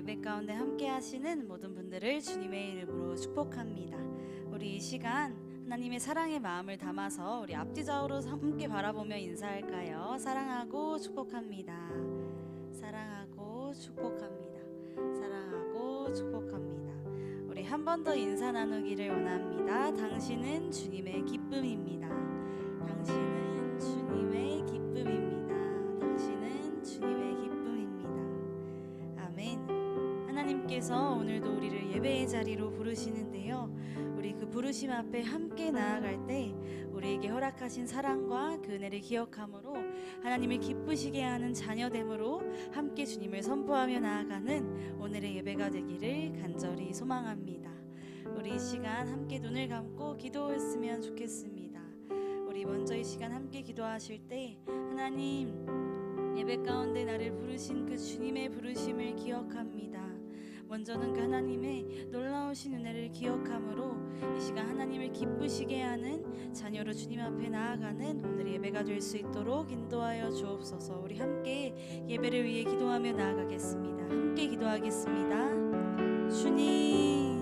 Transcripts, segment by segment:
예배 가운데 함께 하시는 모든 분들을 주님의 이름으로 축복합니다. 우리 이 시간 하나님의 사랑의 마음을 담아서 우리 앞뒤좌우로 함께 바라보며 인사할까요? 사랑하고 축복합니다. 사랑하고 축복합니다. 사랑하고 축복합니다. 우리 한 번 더 인사 나누기를 원합니다. 당신은 주님의 기쁨입니다. 당신은 주님의 기쁨입니다. 당신은 주님의 기쁨입니다. 아멘. 하나님께서 오늘도 우리를 예배의 자리로 부르시는데요, 우리 그 부르심 앞에 함께 나아갈 때 우리에게 허락하신 사랑과 그 은혜를 기억함으로 하나님을 기쁘시게 하는 자녀됨으로 함께 주님을 선포하며 나아가는 오늘의 예배가 되기를 간절히 소망합니다. 우리 이 시간 함께 눈을 감고 기도했으면 좋겠습니다. 우리 먼저 이 시간 함께 기도하실 때, 하나님, 예배 가운데 나를 부르신 그 주님의 부르심을 기억합니다. 먼저는 그 하나님의 놀라우신 은혜를 기억함으로 이 시간 하나님을 기쁘시게 하는 자녀로 주님 앞에 나아가는 오늘 예배가 될 수 있도록 인도하여 주옵소서. 우리 함께 예배를 위해 기도하며 나아가겠습니다. 함께 기도하겠습니다. 주님,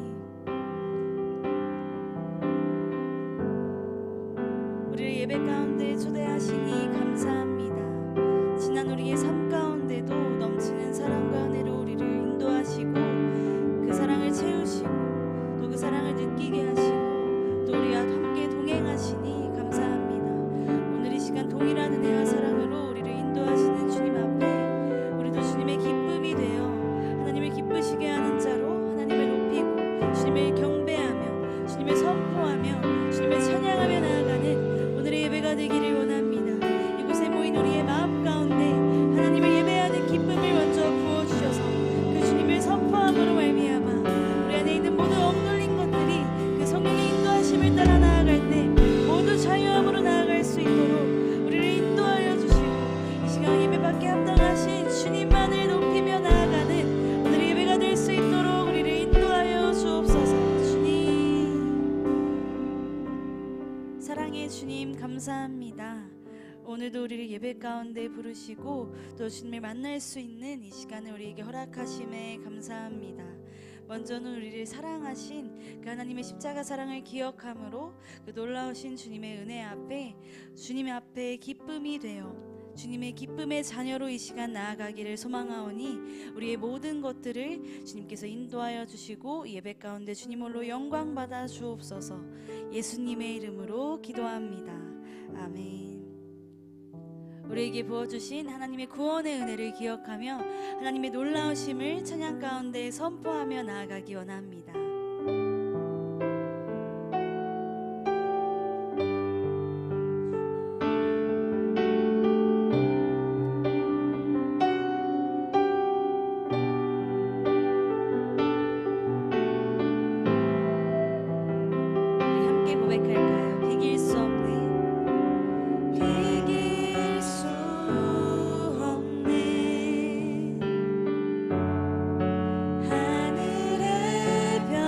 우리를 예배 가운데 초대하시니 감사합니다. 지난 우리의 삶 가운데도 넘치는 사랑과 은혜로 우리를 인도하시고 그 사랑을 채우시고 또 그 사랑을 느끼게 하시고 또 우리와 함께 동행하시니 감사합니다. 오늘 이 시간 동일한 은혜와 사랑으로 우리를 인도하시는 주님 앞에 우리도 주님의 기쁨이 되어 하나님을 기쁘시게 하는 자로 하나님을 높이고 주님을 경배하며 주님을 선포하며 주님을 찬양하며 나아가는 오늘의 예배가 되기를 원합니다. 이곳에 모인 우리의 마음 가운데 하나님을 예배하는 기쁨을 먼저 부어주셔서 그 주님을 선포함으로 말미암아 우리 안에 있는 모든 억눌린 것들이 그 성령의 인도하심을 따라 나아갈 때 모두 자유함으로 나아갈 수 있도록 우리를 인도하여 주시고 이 시간 예배받게 합당하신 주님만을 높이며 나아가는 오늘의 예배가 될 수 있도록 우리를 인도하여 주옵소서. 주님, 사랑의 주님 감사합니다. 오늘도 우리를 예배 가운데 부르시고 또 주님을 만날 수 있는 이 시간을 우리에게 허락하심에 감사합니다. 먼저는 우리를 사랑하신 그 하나님의 십자가 사랑을 기억함으로 그 놀라우신 주님의 은혜 앞에 주님 앞에 기쁨이 되어 주님의 기쁨의 자녀로 이 시간 나아가기를 소망하오니 우리의 모든 것들을 주님께서 인도하여 주시고 예배 가운데 주님 홀로 영광 받아 주옵소서. 예수님의 이름으로 기도합니다. 아멘. 우리에게 부어주신 하나님의 구원의 은혜를 기억하며 하나님의 놀라우심을 찬양 가운데 선포하며 나아가기 원합니다. 우리 함께 고백할까요? 비길 수 없네. 하늘의 별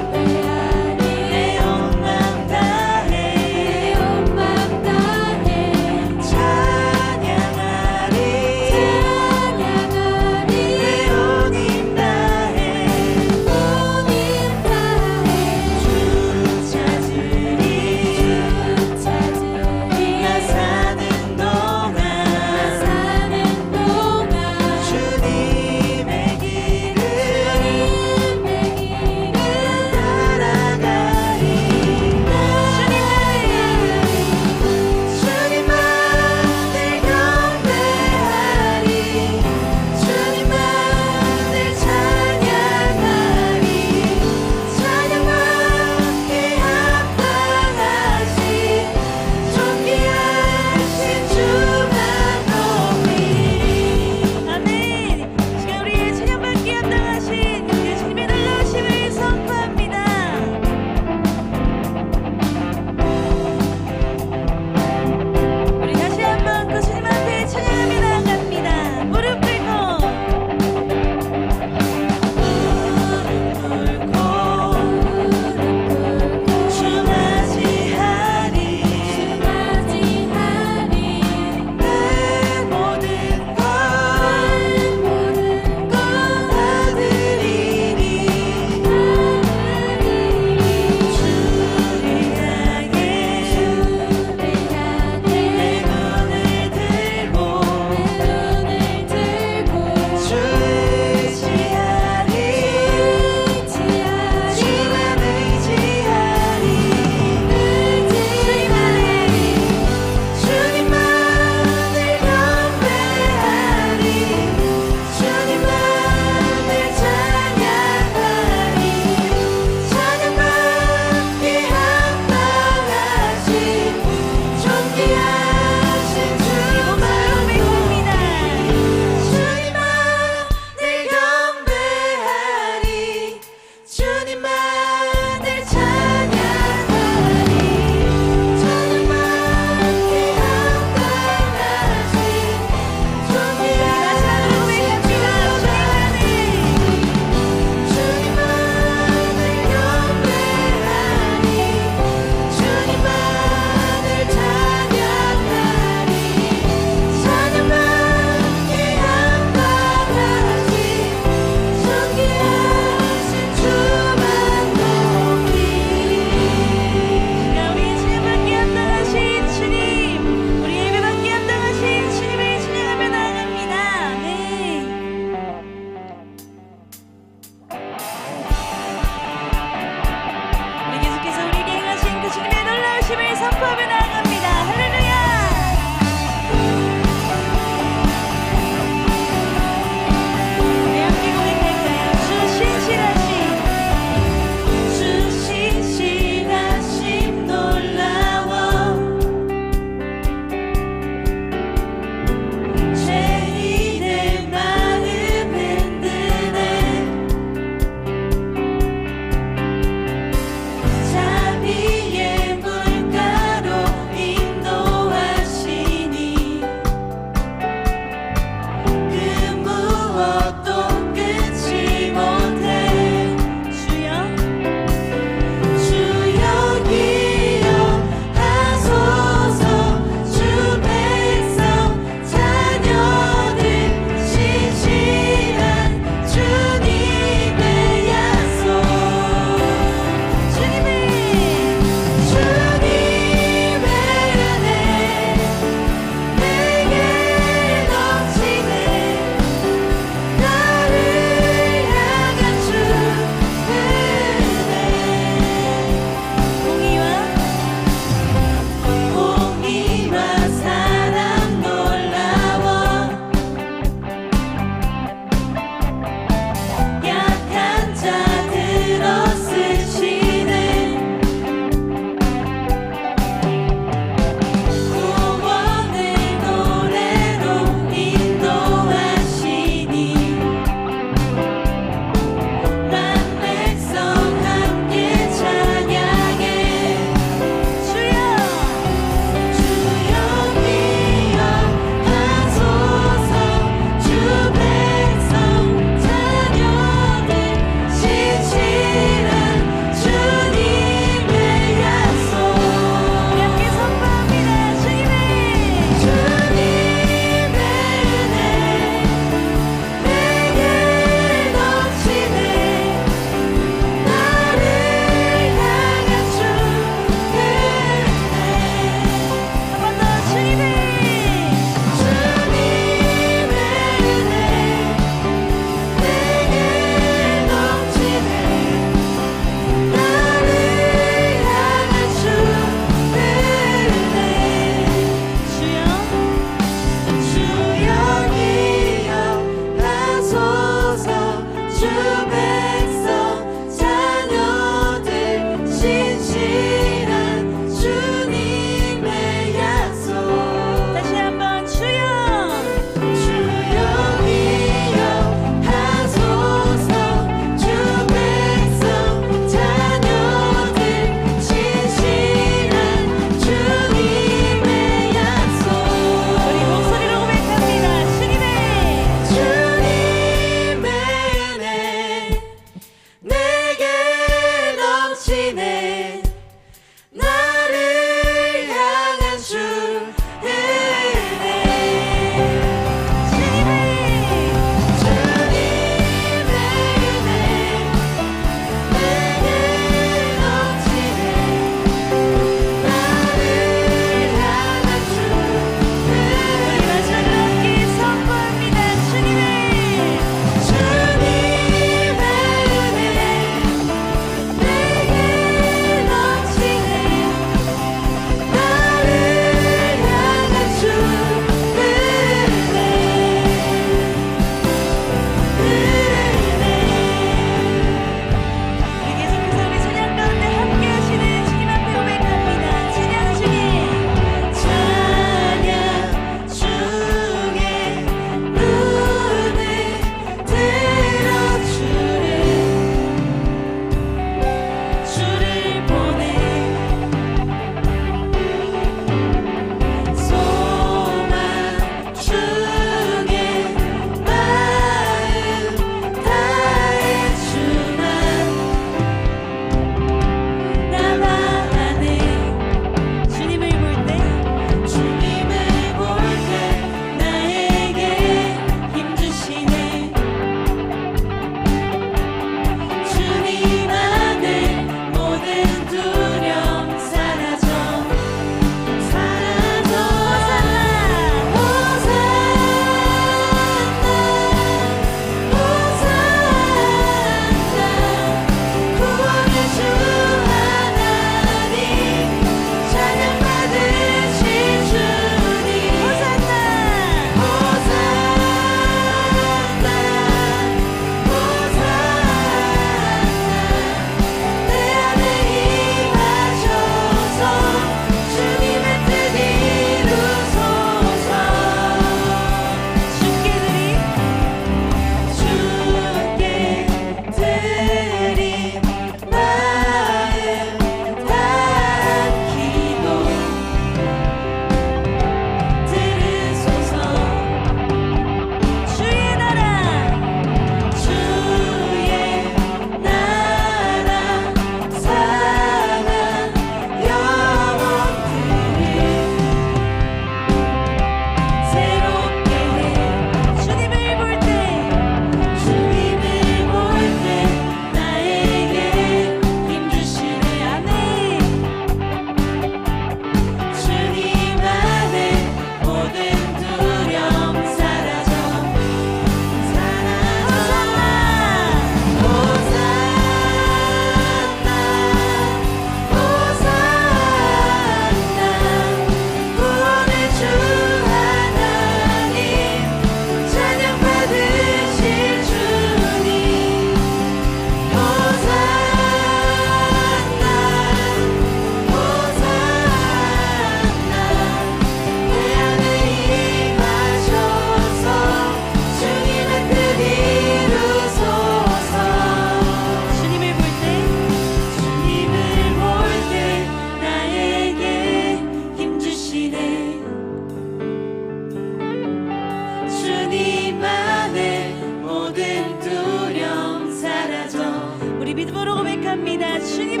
고백합니다. 주님을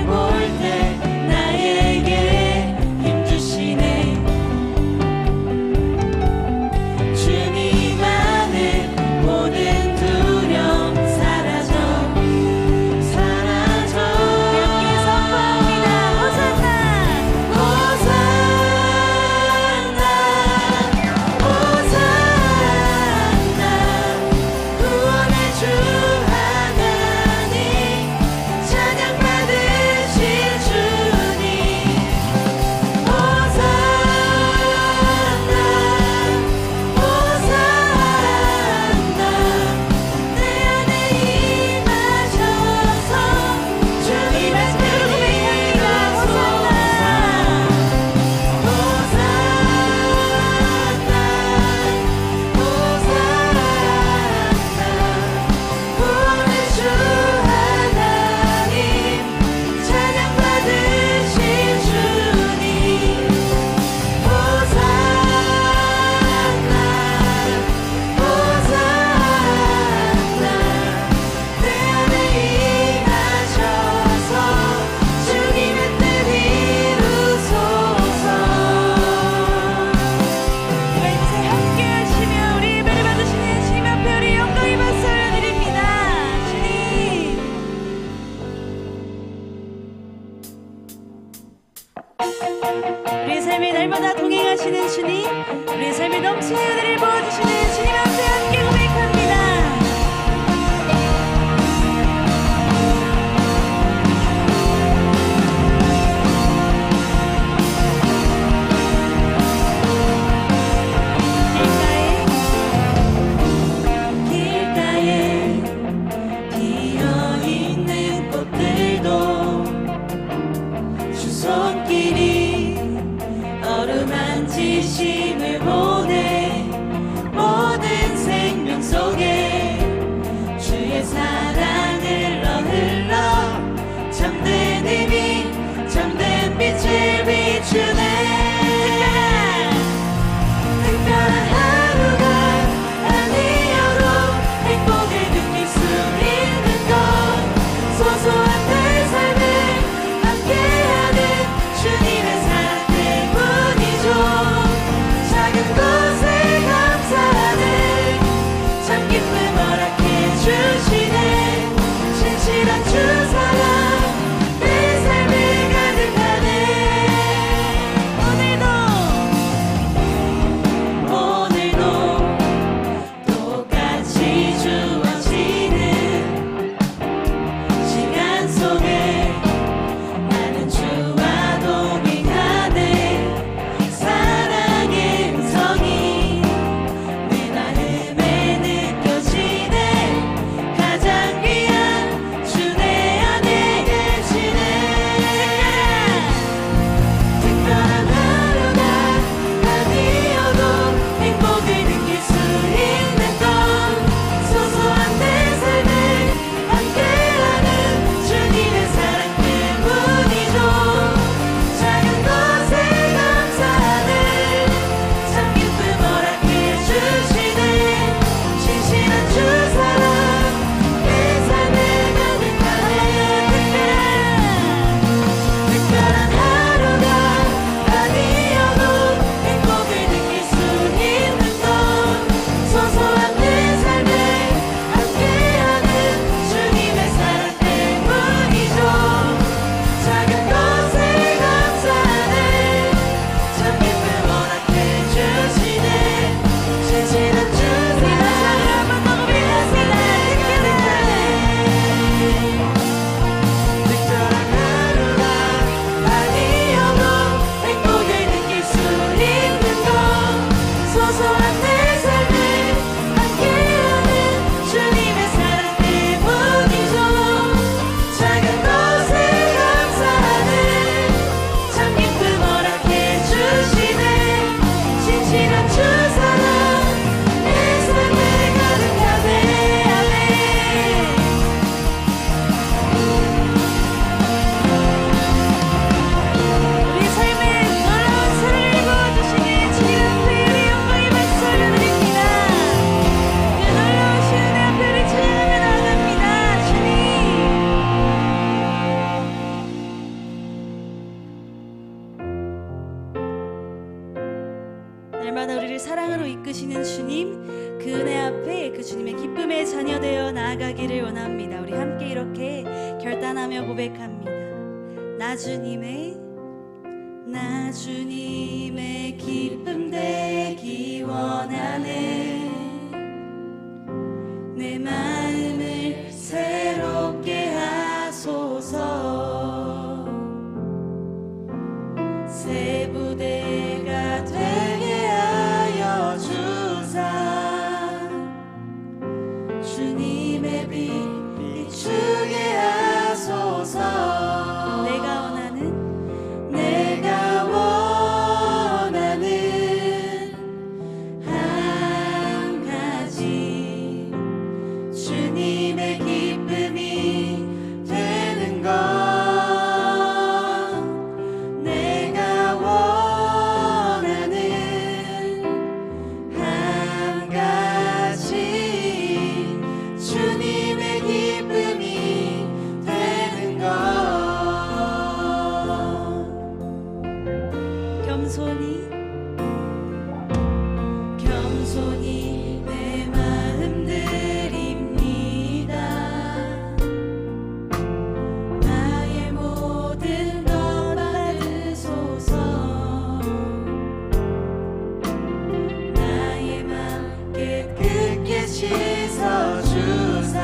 볼 때 나에게 힘 주시네. 주님 안에 모든 두려움 사라져 함께 선포합니다. 호산나 호산나 호산나 구원의 주 하나님 찬양 받으신 주님 호산나 호산나 내 안에 임하셔서 주님의 뜻이 이루소서 구원의 주 하나님 찬양 받으신 주님 호산나 호산나 내 안에 임하셔서 주님의 뜻 이루소서. 이제 함께 하시며 우리 예배를 받으시는 주님 앞에 우리 영광의 박수 올려드립니다. 주님 우리의 삶에 날마다 동행하시는 주님, 우리의 삶에 넘치는 은혜를 부어주시는 주님 앞에 함께 고백합니다. 길가에 피어있는 꽃들도 주 손길이 어루만지심을 보내. 모든 생명 속에 주의 사랑 흘러 참된 의미 참된 빛을 비추네. 특별한 하루가 아니어도 행복을 느낄 수 있는 것 소소한 내 삶을 함께하는 주님의 사랑 때문이죠. 작은 것 날마다 우리를 사랑으로 이끄시는 주님, 그 은혜 앞에 그 주님의 기쁨의 자녀 되어 나아가기를 원합니다. 우리 함께 이렇게 결단하며 고백합니다. 나 주님의 기쁨 되기 원하네. 내 마음을 새롭게 하소서. 새 부대가 되게 하여 주사. 주님의 빛 비추게 하소서. 내가 원하는 한 가지, 주님의 기쁨이 되는 것. 내가 원하는 한 가지, 주님의 기쁨이 되는 것. 겸손히 내 마음 드립니다. 나의 모든 것 받으소서. 나의 맘 깨끗게 씻어주사.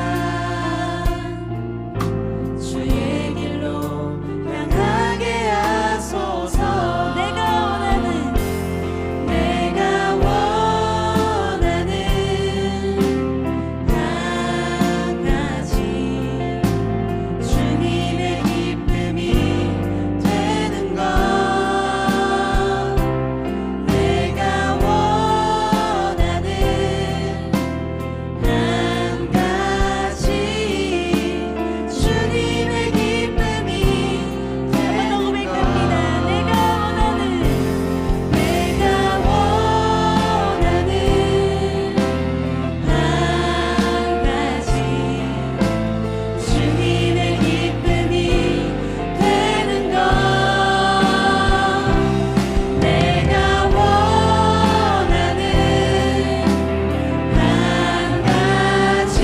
주의 길로 향하게 하소서. 내가 원하는 한 가지, 주님의 기쁨이 되는 것. 내가 원하는 한 가지, 주님의 기쁨이 되는 것. 내가 원하는 한 가지, 주님의 기쁨이 되는 것. 내가 원하는 한 가지,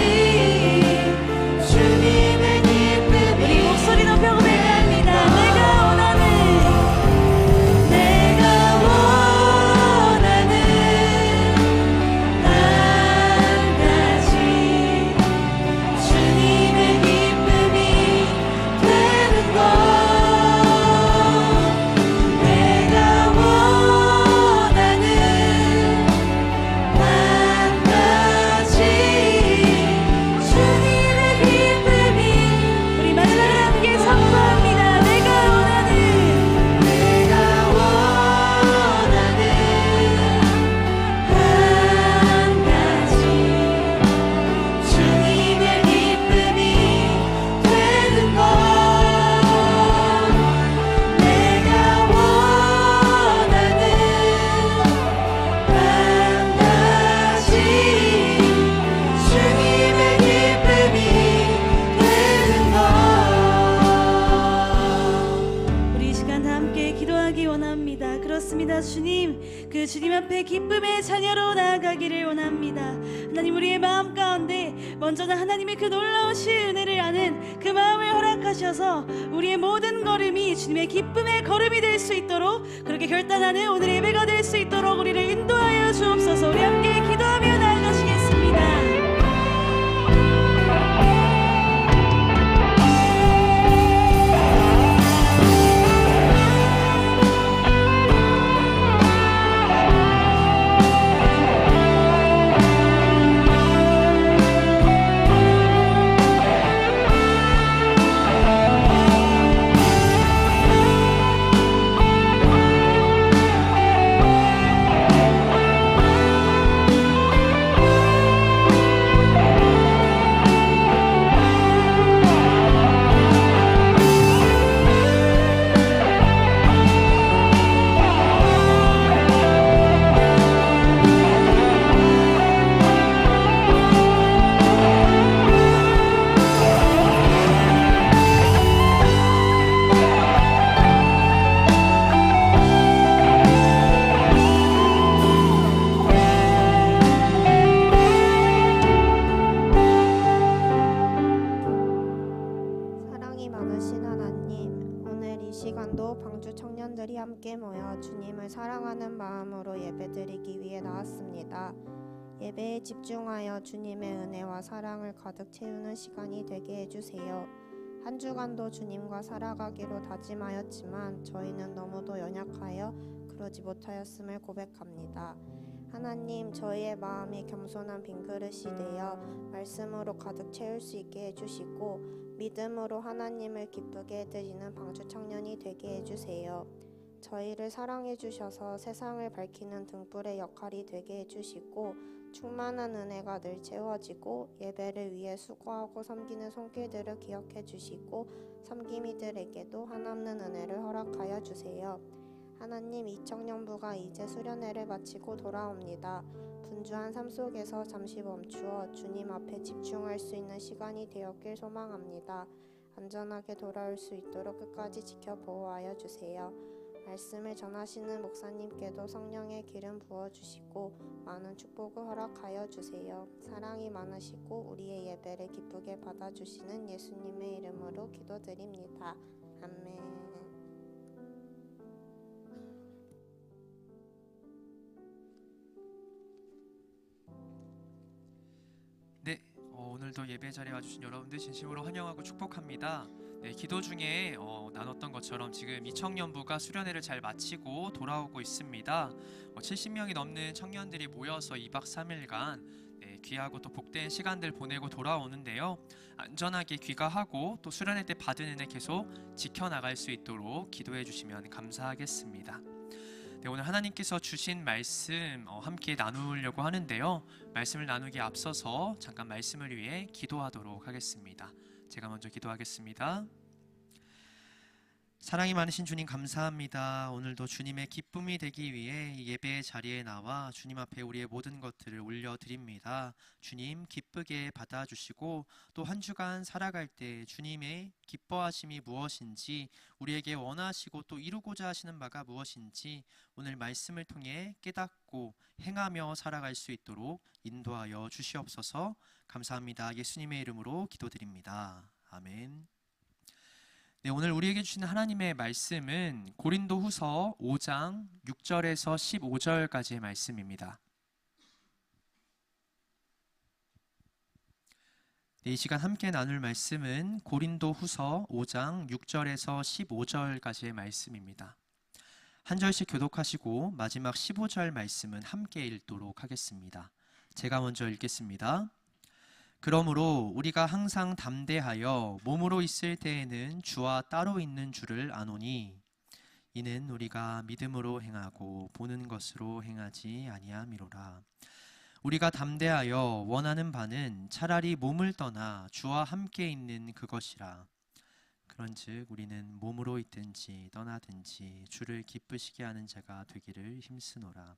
주님의 기쁨이. 우리 목소리 높여 고백합니다. 내가 원하는 한 가지, 주님의 기쁨이 되는 것. 내가 원하는 한 가지, 주님의 기쁨이. 우리 마지막으로 함께 선포합니다. 내가 원하는 한 가지, 주님의 기쁨이 되는 것. 내가 원하는 한 가지, 주님의 기쁨이 되는 것. 우리 이 시간 다 함께 기도하기 원합니다. 그렇습니다. 주님, 그 주님 앞에 기쁨의 자녀로 나아가기를 원합니다. 하나님, 우리의 마음 가운데 먼저는 하나님의 그 놀라우신 은혜를 아는 그 마음을 허락하셔서 우리의 모든 걸음이 주님의 기쁨의 걸음이 될 수 있도록, 그렇게 결단하는 오늘 예배가 될 수 있도록 우리를 인도하여 주옵소서. 우리 함께 기도하며 나아가시겠습니다. 아니라 주님을 사랑하는 마음으로 예배드리기 위해 나왔습니다. 예배에 집중하여 주님의 은혜와 사랑을 가득 채우는 시간이 되게 해주세요. 한 주간도 주님과 살아가기로 다짐하였지만 저희는 너무도 연약하여 그러지 못하였음을 고백합니다. 하나님, 저희의 마음이 겸손한 빈그릇이 되어 말씀으로 가득 채울 수 있게 해주시고 믿음으로 하나님을 기쁘게 해드리는 방주 청년이 되게 해주세요. 저희를 사랑해 주셔서 세상을 밝히는 등불의 역할이 되게 해주시고 충만한 은혜가 늘 채워지고 예배를 위해 수고하고 섬기는 손길들을 기억해 주시고 섬김이들에게도 한없는 은혜를 허락하여 주세요. 하나님, 이 청년부가 이제 수련회를 마치고 돌아옵니다. 분주한 삶 속에서 잠시 멈추어 주님 앞에 집중할 수 있는 시간이 되었길 소망합니다. 안전하게 돌아올 수 있도록 끝까지 지켜 보호하여 주세요. 말씀을 전하시는 목사님께도 성령의 기름 부어주시고 많은 축복을 허락하여 주세요. 사랑이 많으시고 우리의 예배를 기쁘게 받아주시는 예수님의 이름으로 기도드립니다. 아멘. 네, 오늘도 예배 자리에 와주신 여러분들 진심으로 환영하고 축복합니다. 네, 기도 중에 나눴던 것처럼 지금 이 청년부가 수련회를 잘 마치고 돌아오고 있습니다. 70명이 넘는 청년들이 모여서 2박 3일간 귀하고 또 복된 시간들 보내고 돌아오는데요. 안전하게 귀가하고 또 수련회 때 받은 은혜 계속 지켜나갈 수 있도록 기도해 주시면 감사하겠습니다. 네, 오늘 하나님께서 주신 말씀 함께 나누려고 하는데요. 말씀을 나누기에 앞서서 잠깐 말씀을 위해 기도하도록 하겠습니다. 제가 먼저 기도하겠습니다. 사랑이 많으신 주님 감사합니다. 오늘도 주님의 기쁨이 되기 위해 예배의 자리에 나와 주님 앞에 우리의 모든 것들을 올려드립니다. 주님 기쁘게 받아주시고 또 한 주간 살아갈 때 주님의 기뻐하심이 무엇인지, 우리에게 원하시고 또 이루고자 하시는 바가 무엇인지 오늘 말씀을 통해 깨닫고 행하며 살아갈 수 있도록 인도하여 주시옵소서. 감사합니다. 예수님의 이름으로 기도드립니다. 아멘. 네, 오늘 우리에게 주시는 하나님의 말씀은 고린도후서 5장 6절에서 15절까지의 말씀입니다. 네, 이 시간 함께 나눌 말씀은 고린도후서 5장 6절에서 15절까지의 말씀입니다. 한 절씩 교독하시고 마지막 15절 말씀은 함께 읽도록 하겠습니다. 제가 먼저 읽겠습니다. 그러므로 우리가 항상 담대하여 몸으로 있을 때에는 주와 따로 있는 줄을 아노니 이는 우리가 믿음으로 행하고 보는 것으로 행하지 아니함이로라. 우리가 담대하여 원하는 바는 차라리 몸을 떠나 주와 함께 있는 그것이라. 그런즉 우리는 몸으로 있든지 떠나든지 주를 기쁘시게 하는 자가 되기를 힘쓰노라.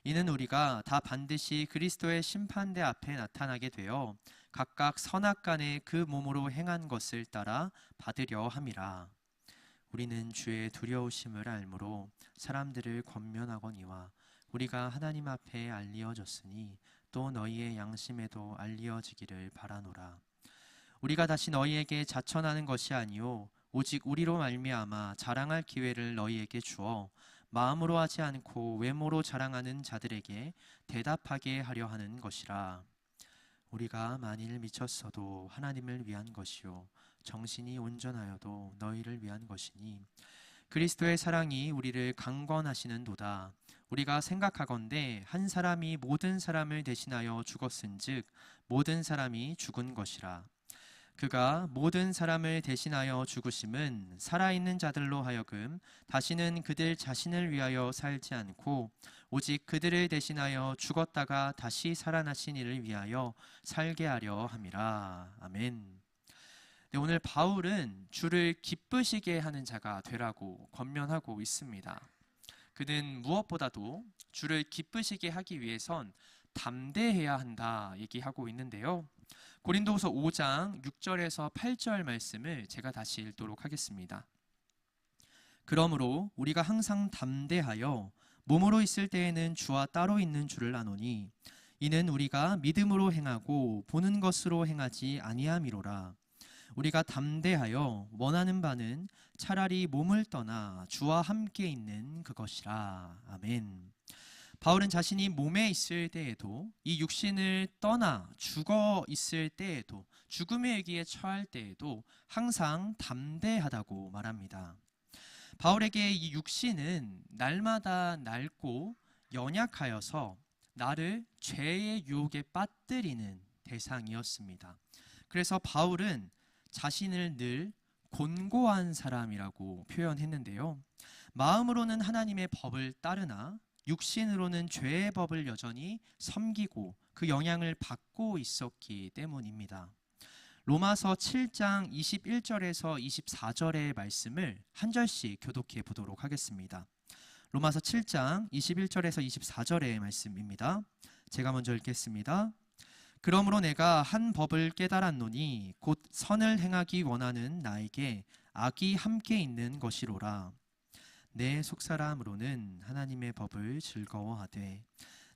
이는 우리가 다 반드시 그리스도의 심판대 앞에 나타나게 되어 각각 선악간에 그 몸으로 행한 것을 따라 받으려 함이라. 우리는 주의 두려우심을 알므로 사람들을 권면하거니와 우리가 하나님 앞에 알리어졌으니 또 너희의 양심에도 알리어지기를 바라노라. 우리가 다시 너희에게 자천하는 것이 아니요 오직 우리로 말미암아 자랑할 기회를 너희에게 주어 마음으로 하지 않고 외모로 자랑하는 자들에게 대답하게 하려 하는 것이라. 우리가 만일 미쳤어도 하나님을 위한 것이요 정신이 온전하여도 너희를 위한 것이니 그리스도의 사랑이 우리를 강권하시는도다. 우리가 생각하건대 한 사람이 모든 사람을 대신하여 죽었은즉 모든 사람이 죽은 것이라. 그가 모든 사람을 대신하여 죽으심은 살아있는 자들로 하여금 다시는 그들 자신을 위하여 살지 않고 오직 그들을 대신하여 죽었다가 다시 살아나신 이를 위하여 살게 하려 함이라. 아멘. 네, 오늘 바울은 주를 기쁘시게 하는 자가 되라고 권면하고 있습니다. 그는 무엇보다도 주를 기쁘시게 하기 위해선 담대해야 한다 얘기하고 있는데요. 고린도후서 5장 6절에서 8절 말씀을 제가 다시 읽도록 하겠습니다. 그러므로 우리가 항상 담대하여 몸으로 있을 때에는 주와 따로 있는 줄을 아노니 이는 우리가 믿음으로 행하고 보는 것으로 행하지 아니함이로라. 우리가 담대하여 원하는 바는 차라리 몸을 떠나 주와 함께 있는 그것이라. 아멘. 바울은 자신이 몸에 있을 때에도, 이 육신을 떠나 죽어 있을 때에도, 죽음의 위기에 처할 때에도 항상 담대하다고 말합니다. 바울에게 이 육신은 날마다 낡고 연약하여서 나를 죄의 유혹에 빠뜨리는 대상이었습니다. 그래서 바울은 자신을 늘 곤고한 사람이라고 표현했는데요. 마음으로는 하나님의 법을 따르나 육신으로는 죄의 법을 여전히 섬기고 그 영향을 받고 있었기 때문입니다. 로마서 7장 21절에서 24절의 말씀을 한 절씩 교독해 보도록 하겠습니다. 로마서 7장 21절에서 24절의 말씀입니다. 제가 먼저 읽겠습니다. 그러므로 내가 한 법을 깨달았노니 곧 선을 행하기 원하는 나에게 악이 함께 있는 것이로라. 내 속사람으로는 하나님의 법을 즐거워하되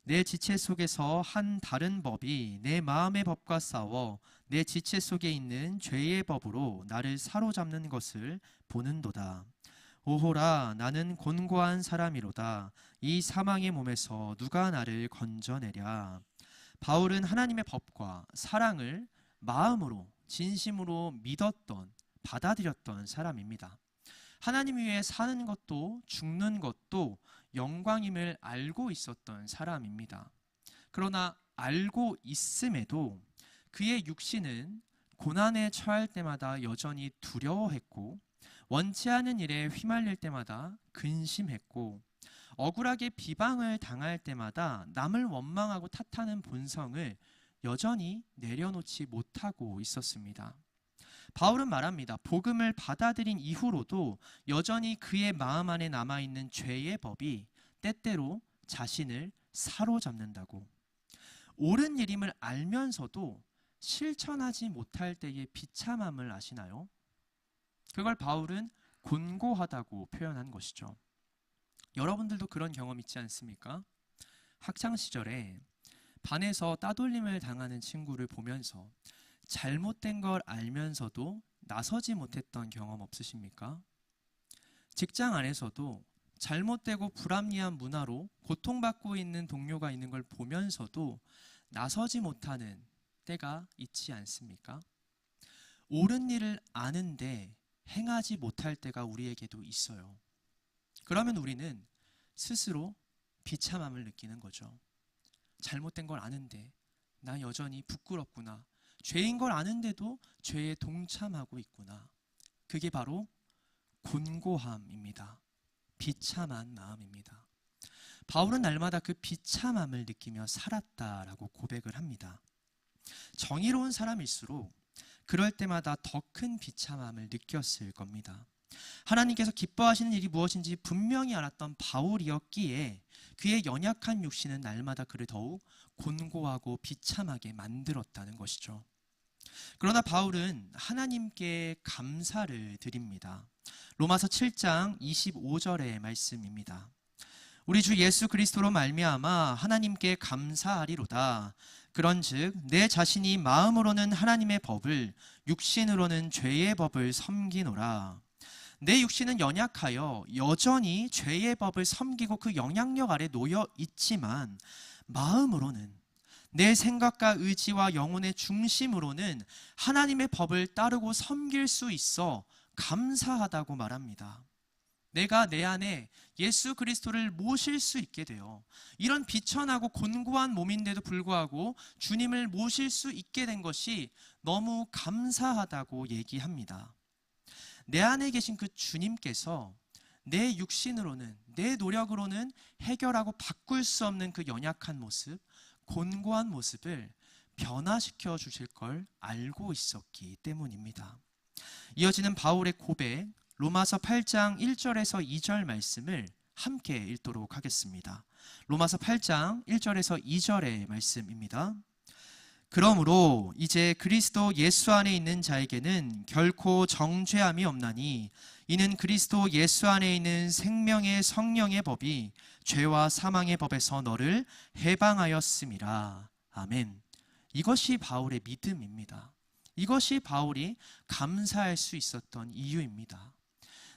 내 지체 속에서 한 다른 법이 내 마음의 법과 싸워 내 지체 속에 있는 죄의 법으로 나를 사로잡는 것을 보는도다. 오호라, 나는 곤고한 사람이로다. 이 사망의 몸에서 누가 나를 건져내랴. 바울은 하나님의 법과 사랑을 마음으로 진심으로 믿었던, 받아들였던 사람입니다. 하나님 위에 사는 것도 죽는 것도 영광임을 알고 있었던 사람입니다. 그러나 알고 있음에도 그의 육신은 고난에 처할 때마다 여전히 두려워했고, 원치 않은 일에 휘말릴 때마다 근심했고, 억울하게 비방을 당할 때마다 남을 원망하고 탓하는 본성을 여전히 내려놓지 못하고 있었습니다. 바울은 말합니다. 복음을 받아들인 이후로도 여전히 그의 마음 안에 남아있는 죄의 법이 때때로 자신을 사로잡는다고. 옳은 일임을 알면서도 실천하지 못할 때의 비참함을 아시나요? 그걸 바울은 곤고하다고 표현한 것이죠. 여러분들도 그런 경험 있지 않습니까? 학창시절에 반에서 따돌림을 당하는 친구를 보면서 잘못된 걸 알면서도 나서지 못했던 경험 없으십니까? 직장 안에서도 잘못되고 불합리한 문화로 고통받고 있는 동료가 있는 걸 보면서도 나서지 못하는 때가 있지 않습니까? 옳은 일을 아는데 행하지 못할 때가 우리에게도 있어요. 그러면 우리는 스스로 비참함을 느끼는 거죠. 잘못된 걸 아는데 나 여전히 부끄럽구나. 죄인 걸 아는데도 죄에 동참하고 있구나. 그게 바로 곤고함입니다. 비참한 마음입니다. 바울은 날마다 그 비참함을 느끼며 살았다라고 고백을 합니다. 정의로운 사람일수록 그럴 때마다 더 큰 비참함을 느꼈을 겁니다. 하나님께서 기뻐하시는 일이 무엇인지 분명히 알았던 바울이었기에 그의 연약한 육신은 날마다 그를 더욱 곤고하고 비참하게 만들었다는 것이죠. 그러나 바울은 하나님께 감사를 드립니다. 로마서 7장 25절의 말씀입니다. 우리 주 예수 그리스도로 말미암아 하나님께 감사하리로다. 그런즉 내 자신이 마음으로는 하나님의 법을, 육신으로는 죄의 법을 섬기노라. 내 육신은 연약하여 여전히 죄의 법을 섬기고 그 영향력 아래 놓여 있지만, 마음으로는, 내 생각과 의지와 영혼의 중심으로는 하나님의 법을 따르고 섬길 수 있어 감사하다고 말합니다. 내가 내 안에 예수 그리스도를 모실 수 있게 되어 이런 비천하고 곤고한 몸인데도 불구하고 주님을 모실 수 있게 된 것이 너무 감사하다고 얘기합니다. 내 안에 계신 그 주님께서 내 육신으로는, 내 노력으로는 해결하고 바꿀 수 없는 그 연약한 모습, 곤고한 모습을 변화시켜 주실 걸 알고 있었기 때문입니다. 이어지는 바울의 고백, 로마서 8장 1절에서 2절 말씀을 함께 읽도록 하겠습니다. 로마서 8장 1절에서 2절의 말씀입니다. 그러므로 이제 그리스도 예수 안에 있는 자에게는 결코 정죄함이 없나니 이는 그리스도 예수 안에 있는 생명의 성령의 법이 죄와 사망의 법에서 너를 해방하였음이라. 아멘. 이것이 바울의 믿음입니다. 이것이 바울이 감사할 수 있었던 이유입니다.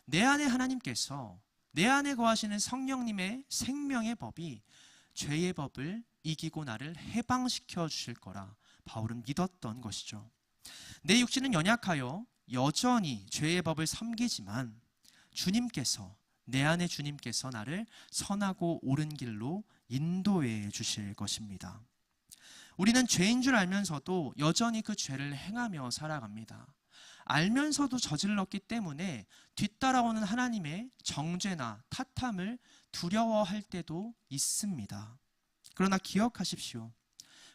내 안에 하나님께서, 내 안에 거하시는 성령님의 생명의 법이 죄의 법을 이기고 나를 해방시켜 주실 거라 바울은 믿었던 것이죠. 내 육신은 연약하여 여전히 죄의 법을 섬기지만 주님께서, 내 안에 주님께서 나를 선하고 옳은 길로 인도해 주실 것입니다. 우리는 죄인 줄 알면서도 여전히 그 죄를 행하며 살아갑니다. 알면서도 저질렀기 때문에 뒤따라오는 하나님의 정죄나 탓함을 두려워할 때도 있습니다. 그러나 기억하십시오.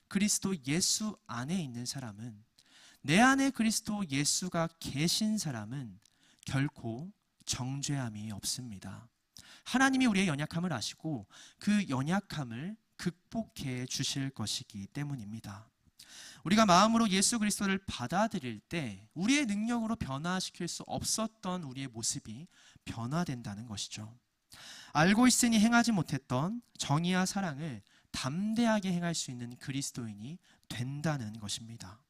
그리스도 예수 안에 있는 사람은, 내 안에 그리스도 예수가 계신 사람은 결코 정죄함이 없습니다. 하나님이 우리의 연약함을 아시고 그 연약함을 극복해 주실 것이기 때문입니다. 우리가 마음으로 예수 그리스도를 받아들일 때 우리의 능력으로 변화시킬 수 없었던 우리의 모습이 변화된다는 것이죠. 알고 있으니 행하지 못했던 정의와 사랑을 담대하게 행할 수 있는 그리스도인이 된다는 것입니다.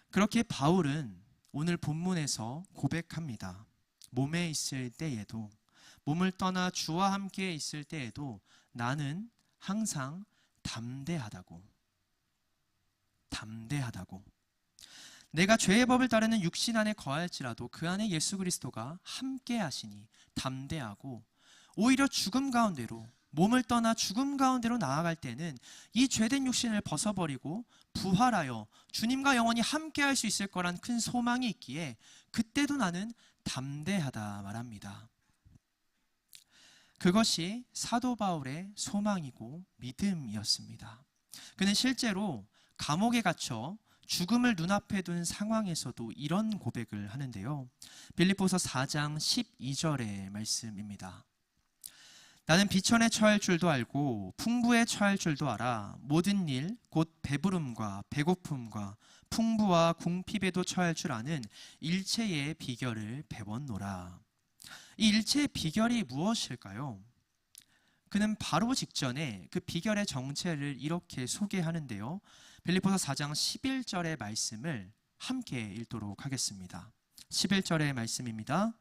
그렇게 바울은 오늘 본문에서 고백합니다. 몸에 있을 때에도, 몸을 떠나 주와 함께 있을 때에도 나는 항상 담대하다고. 내가 죄의 법을 따르는 육신 안에 거할지라도 그 안에 예수 그리스도가 함께 하시니 담대하고, 오히려 죽음 가운데로, 몸을 떠나 죽음 가운데로 나아갈 때는 이 죄된 육신을 벗어버리고 부활하여 주님과 영원히 함께 할 수 있을 거란 큰 소망이 있기에 그때도 나는 담대하다 말합니다. 그것이 사도 바울의 소망이고 믿음이었습니다. 그는 실제로 감옥에 갇혀 죽음을 눈앞에 둔 상황에서도 이런 고백을 하는데요. 빌립보서 4장 12절의 말씀입니다. 나는 비천에 처할 줄도 알고 풍부에 처할 줄도 알아. 모든 일 곧 배부름과 배고픔과 풍부와 궁핍에도 처할 줄 아는 일체의 비결을 배웠노라. 이 일체의 비결이 무엇일까요? 그는 바로 직전에 그 비결의 정체를 이렇게 소개하는데요. 빌립보서 4장 11절의 말씀을 함께 읽도록 하겠습니다. 11절의 말씀입니다.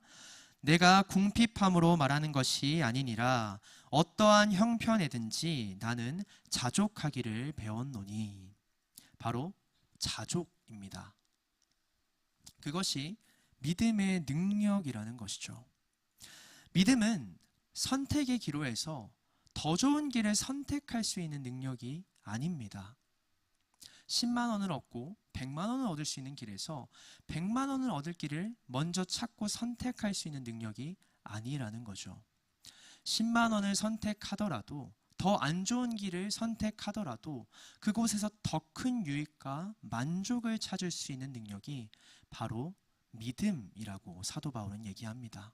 내가 궁핍함으로 말하는 것이 아니니라. 어떠한 형편에든지 나는 자족하기를 배웠노니. 바로 자족입니다. 그것이 믿음의 능력이라는 것이죠. 믿음은 선택의 기로에서 더 좋은 길을 선택할 수 있는 능력이 아닙니다. 10만 원을 얻고 100만 원을 얻을 수 있는 길에서 100만 원을 얻을 길을 먼저 찾고 선택할 수 있는 능력이 아니라는 거죠. 10만 원을 선택하더라도, 더 안 좋은 길을 선택하더라도 그곳에서 더 큰 유익과 만족을 찾을 수 있는 능력이 바로 믿음이라고 사도 바울은 얘기합니다.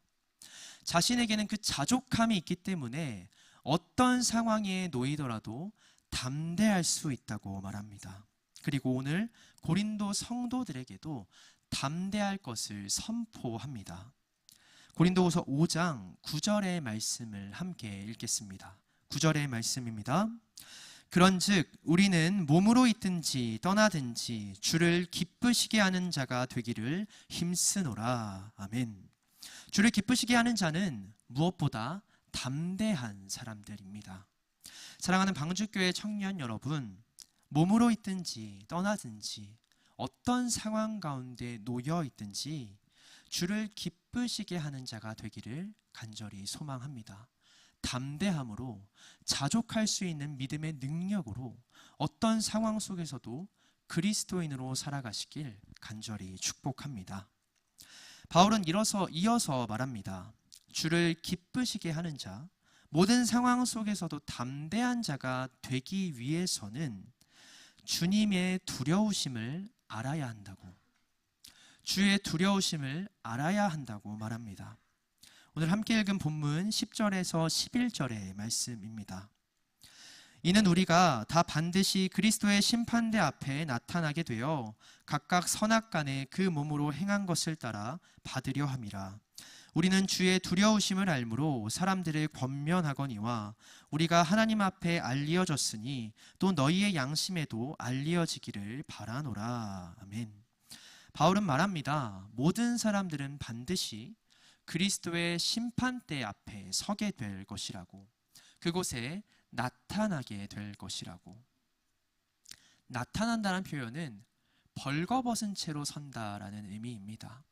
자신에게는 그 자족함이 있기 때문에 어떤 상황에 놓이더라도 담대할 수 있다고 말합니다. 그리고 오늘 고린도 성도들에게도 담대할 것을 선포합니다. 고린도후서 5장 9절의 말씀을 함께 읽겠습니다. 9절의 말씀입니다. 그런즉 우리는 몸으로 있든지 떠나든지 주를 기쁘시게 하는 자가 되기를 힘쓰노라. 아멘. 주를 기쁘시게 하는 자는 무엇보다 담대한 사람들입니다. 사랑하는 방주교회 청년 여러분, 몸으로 있든지 떠나든지 어떤 상황 가운데 놓여 있든지 주를 기쁘시게 하는 자가 되기를 간절히 소망합니다. 담대함으로, 자족할 수 있는 믿음의 능력으로 어떤 상황 속에서도 그리스도인으로 살아가시길 간절히 축복합니다. 바울은 이어서 말합니다. 주를 기쁘시게 하는 자, 모든 상황 속에서도 담대한 자가 되기 위해서는 주님의 두려우심을 알아야 한다고, 주의 두려우심을 알아야 한다고 말합니다. 오늘 함께 읽은 본문 10절에서 11절의 말씀입니다. 이는 우리가 다 반드시 그리스도의 심판대 앞에 나타나게 되어 각각 선악간에 그 몸으로 행한 것을 따라 받으려 함이라. 우리는 주의 두려우심을 알므로 사람들을 권면하거니와 우리가 하나님 앞에 알리어졌으니 또 너희의 양심에도 알리어지기를 바라노라. 아멘. 바울은 말합니다. 모든 사람들은 반드시 그리스도의 심판대 앞에 서게 될 것이라고, 그곳에 나타나게 될 것이라고. 나타난다는 표현은 벌거벗은 채로 선다라는 의미입니다.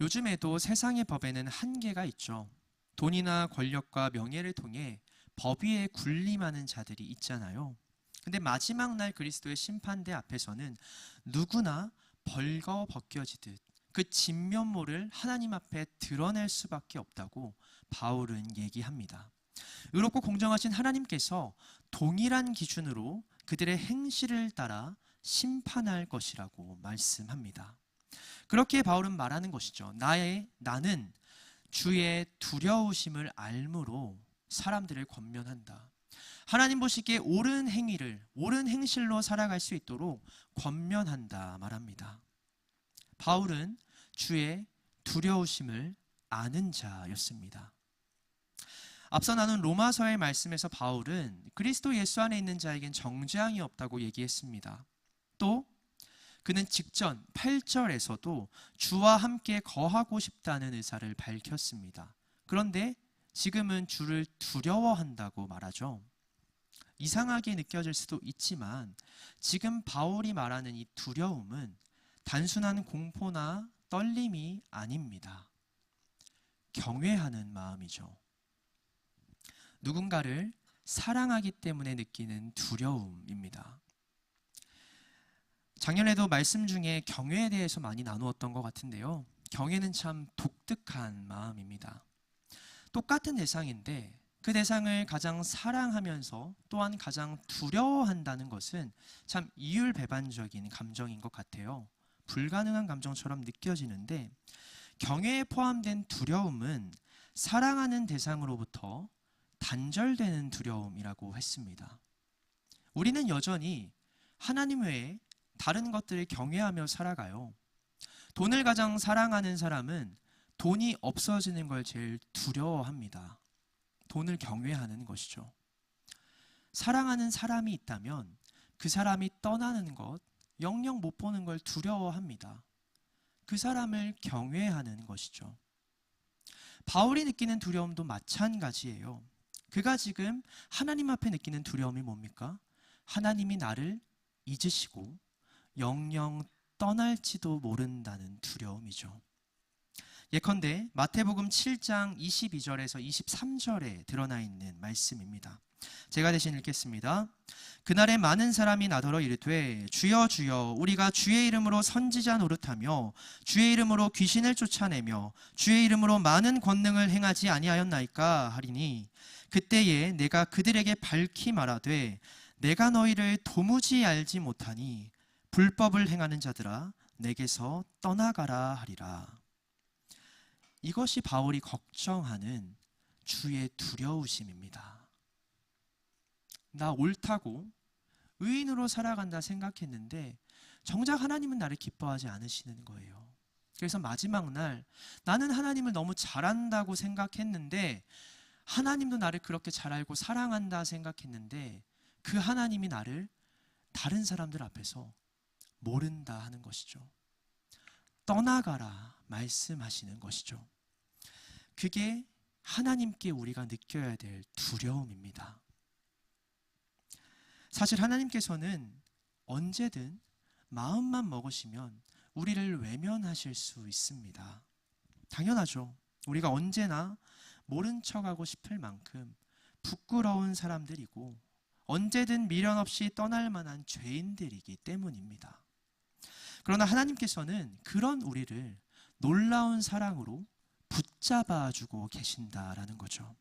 요즘에도 세상의 법에는 한계가 있죠. 돈이나 권력과 명예를 통해 법 위에 군림하는 자들이 있잖아요. 근데 마지막 날 그리스도의 심판대 앞에서는 누구나 벌거벗겨지듯 그 진면모를 하나님 앞에 드러낼 수밖에 없다고 바울은 얘기합니다. 의롭고 공정하신 하나님께서 동일한 기준으로 그들의 행실을 따라 심판할 것이라고 말씀합니다. 그렇게 바울은 말하는 것이죠. 나는 주의 두려우심을 알므로 사람들을 권면한다. 하나님 보시기에 옳은 행위를, 옳은 행실로 살아갈 수 있도록 권면한다 말합니다. 바울은 주의 두려우심을 아는 자였습니다. 앞서 나눈 로마서의 말씀에서 바울은 그리스도 예수 안에 있는 자에겐 정죄함이 없다고 얘기했습니다. 또 그는 직전 8절에서도 주와 함께 거하고 싶다는 의사를 밝혔습니다. 그런데 지금은 주를 두려워한다고 말하죠. 이상하게 느껴질 수도 있지만 지금 바울이 말하는 이 두려움은 단순한 공포나 떨림이 아닙니다. 경외하는 마음이죠. 누군가를 사랑하기 때문에 느끼는 두려움입니다. 작년에도 말씀 중에 경외에 대해서 많이 나누었던 것 같은데요. 경외는 참 독특한 마음입니다. 똑같은 대상인데 그 대상을 가장 사랑하면서 또한 가장 두려워한다는 것은 참 이율배반적인 감정인 것 같아요. 불가능한 감정처럼 느껴지는데 경외에 포함된 두려움은 사랑하는 대상으로부터 단절되는 두려움이라고 했습니다. 우리는 여전히 하나님 외에 다른 것들을 경외하며 살아가요. 돈을 가장 사랑하는 사람은 돈이 없어지는 걸 제일 두려워합니다. 돈을 경외하는 것이죠. 사랑하는 사람이 있다면 그 사람이 떠나는 것, 영영 못 보는 걸 두려워합니다. 그 사람을 경외하는 것이죠. 바울이 느끼는 두려움도 마찬가지예요. 그가 지금 하나님 앞에 느끼는 두려움이 뭡니까? 하나님이 나를 잊으시고 영영 떠날지도 모른다는 두려움이죠. 예컨대 마태복음 7장 22절에서 23절에 드러나 있는 말씀입니다. 제가 대신 읽겠습니다. 그날에 많은 사람이 나더러 이르되 주여 주여 우리가 주의 이름으로 선지자 노릇하며 주의 이름으로 귀신을 쫓아내며 주의 이름으로 많은 권능을 행하지 아니하였나이까 하리니 그때에 내가 그들에게 밝히 말하되 내가 너희를 도무지 알지 못하니 불법을 행하는 자들아 내게서 떠나가라 하리라. 이것이 바울이 걱정하는 주의 두려우심입니다. 나 옳다고 의인으로 살아간다 생각했는데 정작 하나님은 나를 기뻐하지 않으시는 거예요. 그래서 마지막 날 나는 하나님을 너무 잘한다고 생각했는데 하나님도 나를 그렇게 잘 알고 사랑한다 생각했는데 그 하나님이 나를 다른 사람들 앞에서 모른다 하는 것이죠. 떠나가라 말씀하시는 것이죠. 그게 하나님께 우리가 느껴야 될 두려움입니다. 사실 하나님께서는 언제든 마음만 먹으시면 우리를 외면하실 수 있습니다. 당연하죠. 우리가 언제나 모른 척하고 싶을 만큼 부끄러운 사람들이고 언제든 미련 없이 떠날 만한 죄인들이기 때문입니다. 그러나 하나님께서는 그런 우리를 놀라운 사랑으로 붙잡아주고 계신다라는 거죠.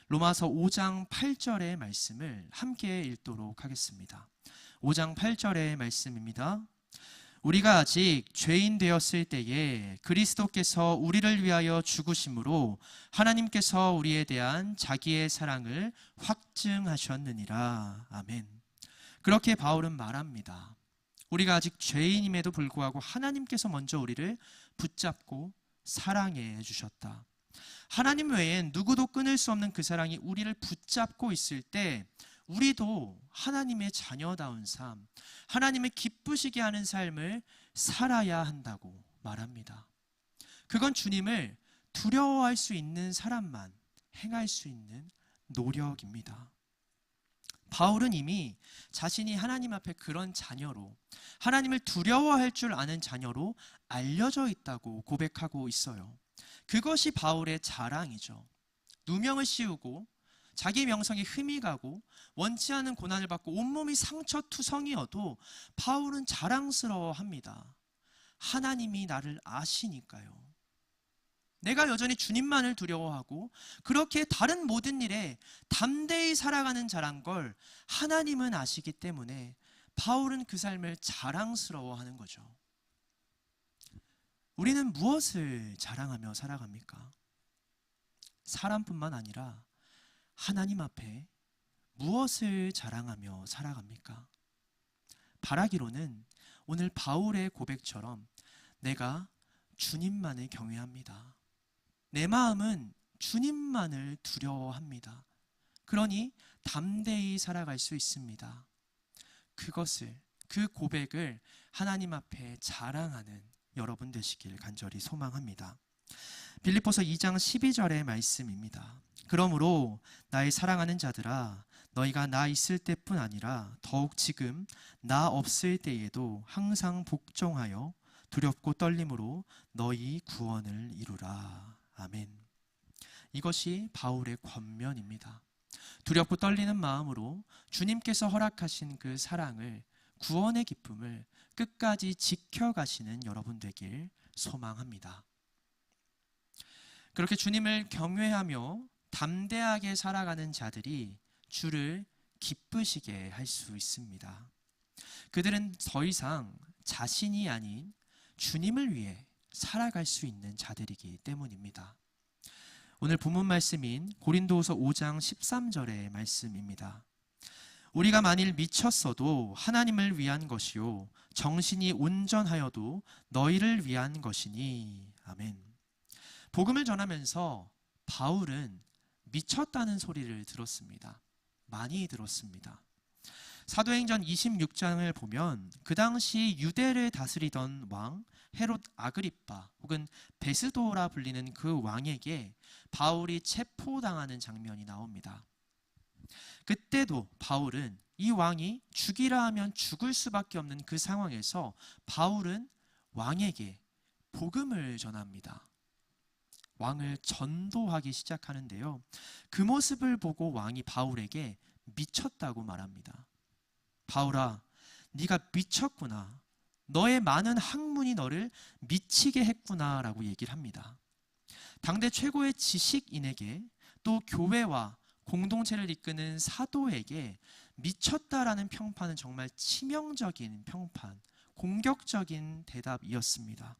로마서 5장 8절의 말씀을 함께 읽도록 하겠습니다. 5장 8절의 말씀입니다. 우리가 아직 죄인 되었을 때에 그리스도께서 우리를 위하여 죽으심으로 하나님께서 우리에 대한 자기의 사랑을 확증하셨느니라. 아멘. 그렇게 바울은 말합니다. 우리가 아직 죄인임에도 불구하고 하나님께서 먼저 우리를 붙잡고 사랑해 주셨다. 하나님 외엔 누구도 끊을 수 없는 그 사랑이 우리를 붙잡고 있을 때 우리도 하나님의 자녀다운 삶, 하나님을 기쁘시게 하는 삶을 살아야 한다고 말합니다. 그건 주님을 두려워할 수 있는 사람만 행할 수 있는 노력입니다. 바울은 이미 자신이 하나님 앞에 그런 자녀로, 하나님을 두려워할 줄 아는 자녀로 알려져 있다고 고백하고 있어요. 그것이 바울의 자랑이죠. 누명을 씌우고 자기 명성에 흠이 가고 원치 않은 고난을 받고 온몸이 상처투성이어도 바울은 자랑스러워합니다. 하나님이 나를 아시니까요. 내가 여전히 주님만을 두려워하고 그렇게 다른 모든 일에 담대히 살아가는 자란 걸 하나님은 아시기 때문에 바울은 그 삶을 자랑스러워하는 거죠. 우리는 무엇을 자랑하며 살아갑니까? 사람뿐만 아니라 하나님 앞에 무엇을 자랑하며 살아갑니까? 바라기로는 오늘 바울의 고백처럼 내가 주님만을 경외합니다. 내 마음은 주님만을 두려워합니다. 그러니 담대히 살아갈 수 있습니다. 그 고백을 하나님 앞에 자랑하는 여러분 되시길 간절히 소망합니다. 빌립보서 2장 12절의 말씀입니다. 그러므로 나의 사랑하는 자들아, 너희가 나 있을 때뿐 아니라 더욱 지금 나 없을 때에도 항상 복종하여 두렵고 떨림으로 너희 구원을 이루라. 아멘. 이것이 바울의 권면입니다. 두렵고 떨리는 마음으로 주님께서 허락하신 그 사랑을, 구원의 기쁨을 끝까지 지켜가시는 여러분 되길 소망합니다. 그렇게 주님을 경외하며 담대하게 살아가는 자들이 주를 기쁘시게 할 수 있습니다. 그들은 더 이상 자신이 아닌 주님을 위해 살아갈 수 있는 자들이기 때문입니다. 오늘 본문 말씀인 고린도후서 5장 13절의 말씀입니다. 우리가 만일 미쳤어도 하나님을 위한 것이요 정신이 온전하여도 너희를 위한 것이니. 아멘. 복음을 전하면서 바울은 미쳤다는 소리를 들었습니다. 많이 들었습니다. 사도행전 26장을 보면 그 당시 유대를 다스리던 왕 헤롯 아그리빠 혹은 베스도라 불리는 그 왕에게 바울이 체포당하는 장면이 나옵니다. 그때도 바울은 이 왕이 죽이라 하면 죽을 수밖에 없는 그 상황에서 바울은 왕에게 복음을 전합니다. 왕을 전도하기 시작하는데요. 그 모습을 보고 왕이 바울에게 미쳤다고 말합니다. 바울아, 네가 미쳤구나. 너의 많은 학문이 너를 미치게 했구나 라고 얘기를 합니다. 당대 최고의 지식인에게 또 교회와 공동체를 이끄는 사도에게 미쳤다라는 평판은 정말 치명적인 평판, 공격적인 대답이었습니다.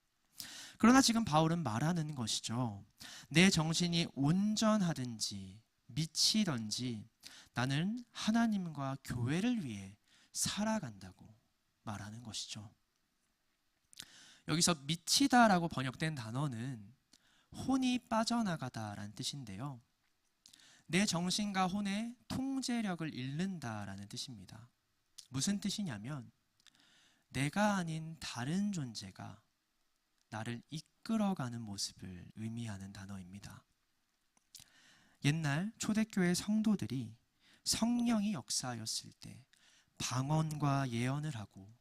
그러나 지금 바울은 말하는 것이죠. 내 정신이 온전하든지 미치든지 나는 하나님과 교회를 위해 살아간다고 말하는 것이죠. 여기서 미치다라고 번역된 단어는 혼이 빠져나가다라는 뜻인데요. 내 정신과 혼의 통제력을 잃는다라는 뜻입니다. 무슨 뜻이냐면 내가 아닌 다른 존재가 나를 이끌어가는 모습을 의미하는 단어입니다. 옛날 초대교회 성도들이 성령이 역사하였을 때 방언과 예언을 하고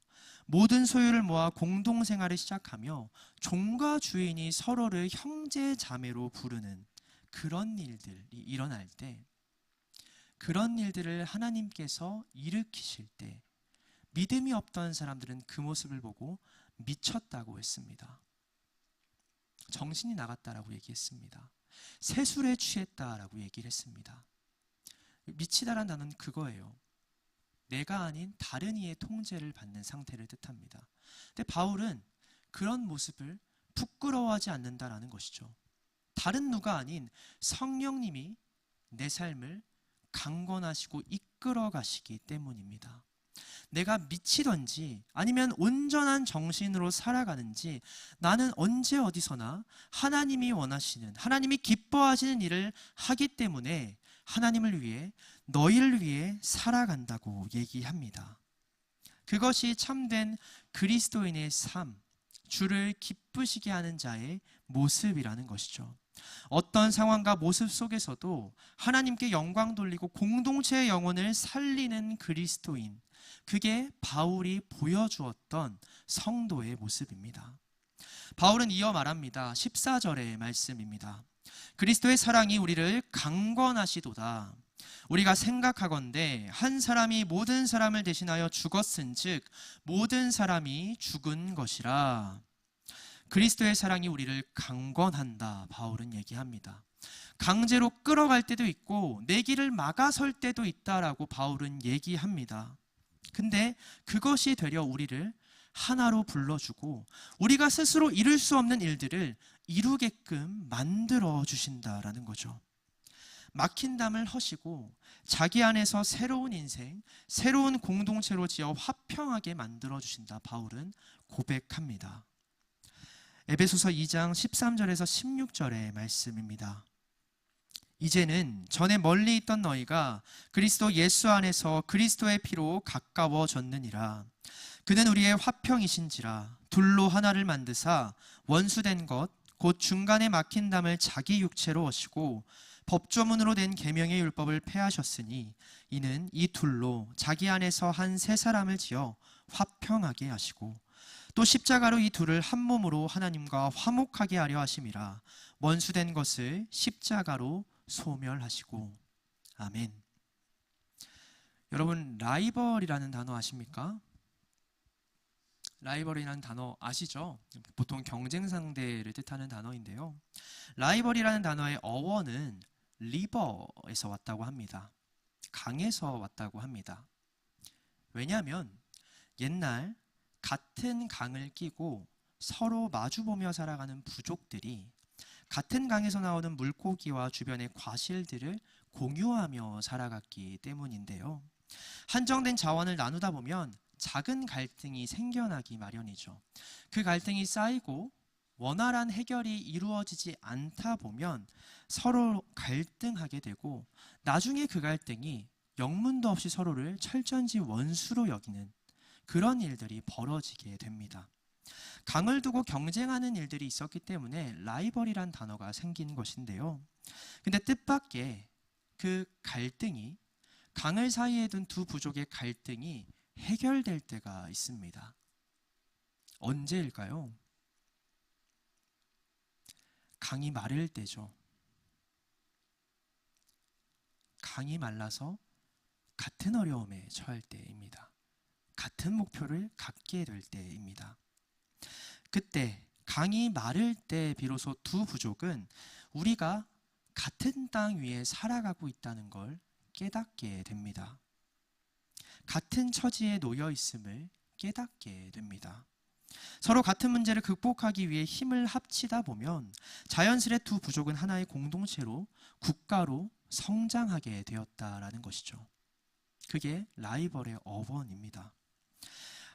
모든 소유를 모아 공동생활을 시작하며 종과 주인이 서로를 형제 자매로 부르는 그런 일들이 일어날 때, 그런 일들을 하나님께서 일으키실 때 믿음이 없던 사람들은 그 모습을 보고 미쳤다고 했습니다. 정신이 나갔다라고 얘기했습니다. 세술에 취했다라고 얘기를 했습니다. 미치다라는 단어는 그거예요. 내가 아닌 다른 이의 통제를 받는 상태를 뜻합니다. 근데 바울은 그런 모습을 부끄러워하지 않는다라는 것이죠. 다른 누가 아닌 성령님이 내 삶을 강권하시고 이끌어 가시기 때문입니다. 내가 미치든지 아니면 온전한 정신으로 살아가는지 나는 언제 어디서나 하나님이 원하시는, 하나님이 기뻐하시는 일을 하기 때문에 하나님을 위해 너희를 위해 살아간다고 얘기합니다. 그것이 참된 그리스도인의 삶, 주를 기쁘시게 하는 자의 모습이라는 것이죠. 어떤 상황과 모습 속에서도 하나님께 영광 돌리고 공동체의 영혼을 살리는 그리스도인, 그게 바울이 보여주었던 성도의 모습입니다. 바울은 이어 말합니다. 14절의 말씀입니다. 그리스도의 사랑이 우리를 강권하시도다. 우리가 생각하건대 한 사람이 모든 사람을 대신하여 죽었은즉 모든 사람이 죽은 것이라. 그리스도의 사랑이 우리를 강권한다. 바울은 얘기합니다. 강제로 끌어갈 때도 있고 내 길을 막아설 때도 있다라고 바울은 얘기합니다. 근데 그것이 되려 우리를 하나로 불러주고 우리가 스스로 이룰 수 없는 일들을 이루게끔 만들어 주신다라는 거죠. 막힌 담을 허시고 자기 안에서 새로운 인생, 새로운 공동체로 지어 화평하게 만들어 주신다. 바울은 고백합니다. 에베소서 2장 13절에서 16절의 말씀입니다. 이제는 전에 멀리 있던 너희가 그리스도 예수 안에서 그리스도의 피로 가까워졌느니라. 그는 우리의 화평이신지라. 둘로 하나를 만드사 원수된 것 곧 중간에 막힌 담을 자기 육체로 하시고 법조문으로 된 계명의 율법을 폐하셨으니 이는 이 둘로 자기 안에서 한 새 사람을 지어 화평하게 하시고 또 십자가로 이 둘을 한 몸으로 하나님과 화목하게 하려 하심이라. 원수된 것을 십자가로 소멸하시고. 아멘. 여러분, 라이벌이라는 단어 아십니까? 라이벌이라는 단어 아시죠? 보통 경쟁 상대를 뜻하는 단어인데요. 라이벌이라는 단어의 어원은 리버에서 왔다고 합니다. 강에서 왔다고 합니다. 왜냐하면 옛날 같은 강을 끼고 서로 마주보며 살아가는 부족들이 같은 강에서 나오는 물고기와 주변의 과실들을 공유하며 살아갔기 때문인데요. 한정된 자원을 나누다 보면 작은 갈등이 생겨나기 마련이죠. 그 갈등이 쌓이고 원활한 해결이 이루어지지 않다 보면 서로 갈등하게 되고 나중에 그 갈등이 영문도 없이 서로를 철전지 원수로 여기는 그런 일들이 벌어지게 됩니다. 강을 두고 경쟁하는 일들이 있었기 때문에 라이벌이란 단어가 생긴 것인데요. 근데 뜻밖의 그 갈등이, 강을 사이에 둔 두 부족의 갈등이 해결될 때가 있습니다. 언제일까요? 강이 마를 때죠. 강이 말라서 같은 어려움에 처할 때입니다. 같은 목표를 갖게 될 때입니다. 그때 강이 마를 때 비로소 두 부족은 우리가 같은 땅 위에 살아가고 있다는 걸 깨닫게 됩니다. 같은 처지에 놓여 있음을 깨닫게 됩니다. 서로 같은 문제를 극복하기 위해 힘을 합치다 보면 자연스레 두 부족은 하나의 공동체로, 국가로 성장하게 되었다라는 것이죠. 그게 라이벌의 어원입니다.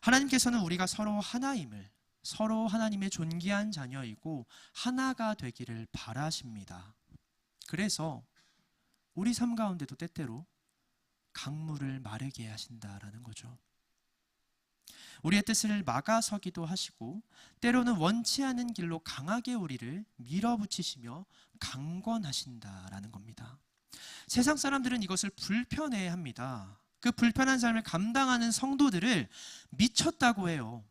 하나님께서는 우리가 서로 하나임을, 서로 하나님의 존귀한 자녀이고 하나가 되기를 바라십니다. 그래서 우리 삶 가운데도 때때로 강물을 마르게 하신다라는 거죠. 우리의 뜻을 막아서기도 하시고 때로는 원치 않은 길로 강하게 우리를 밀어붙이시며 강권하신다라는 겁니다. 세상 사람들은 이것을 불편해합니다. 그 불편한 삶을 감당하는 성도들을 미쳤다고 해요.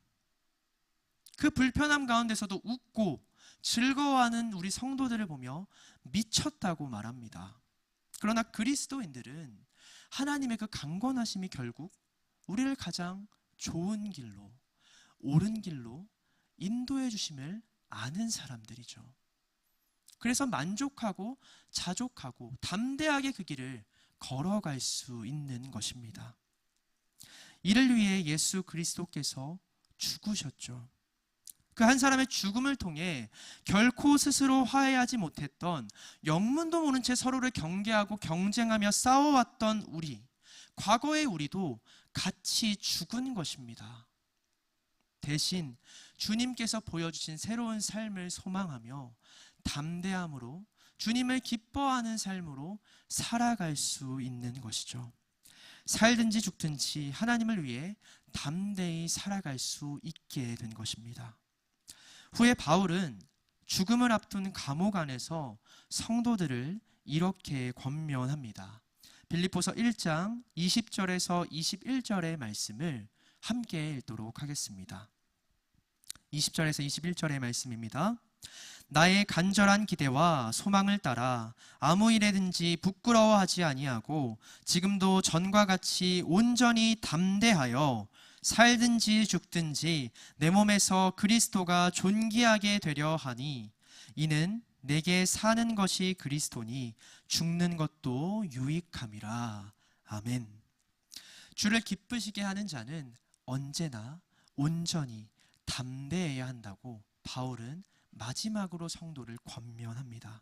그 불편함 가운데서도 웃고 즐거워하는 우리 성도들을 보며 미쳤다고 말합니다. 그러나 그리스도인들은 하나님의 그 강권하심이 결국 우리를 가장 좋은 길로, 옳은 길로 인도해 주심을 아는 사람들이죠. 그래서 만족하고 자족하고 담대하게 그 길을 걸어갈 수 있는 것입니다. 이를 위해 예수 그리스도께서 죽으셨죠. 그 한 사람의 죽음을 통해 결코 스스로 화해하지 못했던, 영문도 모른 채 서로를 경계하고 경쟁하며 싸워왔던 우리, 과거의 우리도 같이 죽은 것입니다. 대신 주님께서 보여주신 새로운 삶을 소망하며 담대함으로 주님을 기뻐하는 삶으로 살아갈 수 있는 것이죠. 살든지 죽든지 하나님을 위해 담대히 살아갈 수 있게 된 것입니다. 후에 바울은 죽음을 앞둔 감옥 안에서 성도들을 이렇게 권면합니다. 빌립보서 1장 20절에서 21절의 말씀을 함께 읽도록 하겠습니다. 20절에서 21절의 말씀입니다. 나의 간절한 기대와 소망을 따라 아무 일에든지 부끄러워하지 아니하고 지금도 전과 같이 온전히 담대하여 살든지 죽든지 내 몸에서 그리스도가 존귀하게 되려 하니 이는 내게 사는 것이 그리스도니 죽는 것도 유익함이라. 아멘. 주를 기쁘시게 하는 자는 언제나 온전히 담대해야 한다고 바울은 마지막으로 성도를 권면합니다.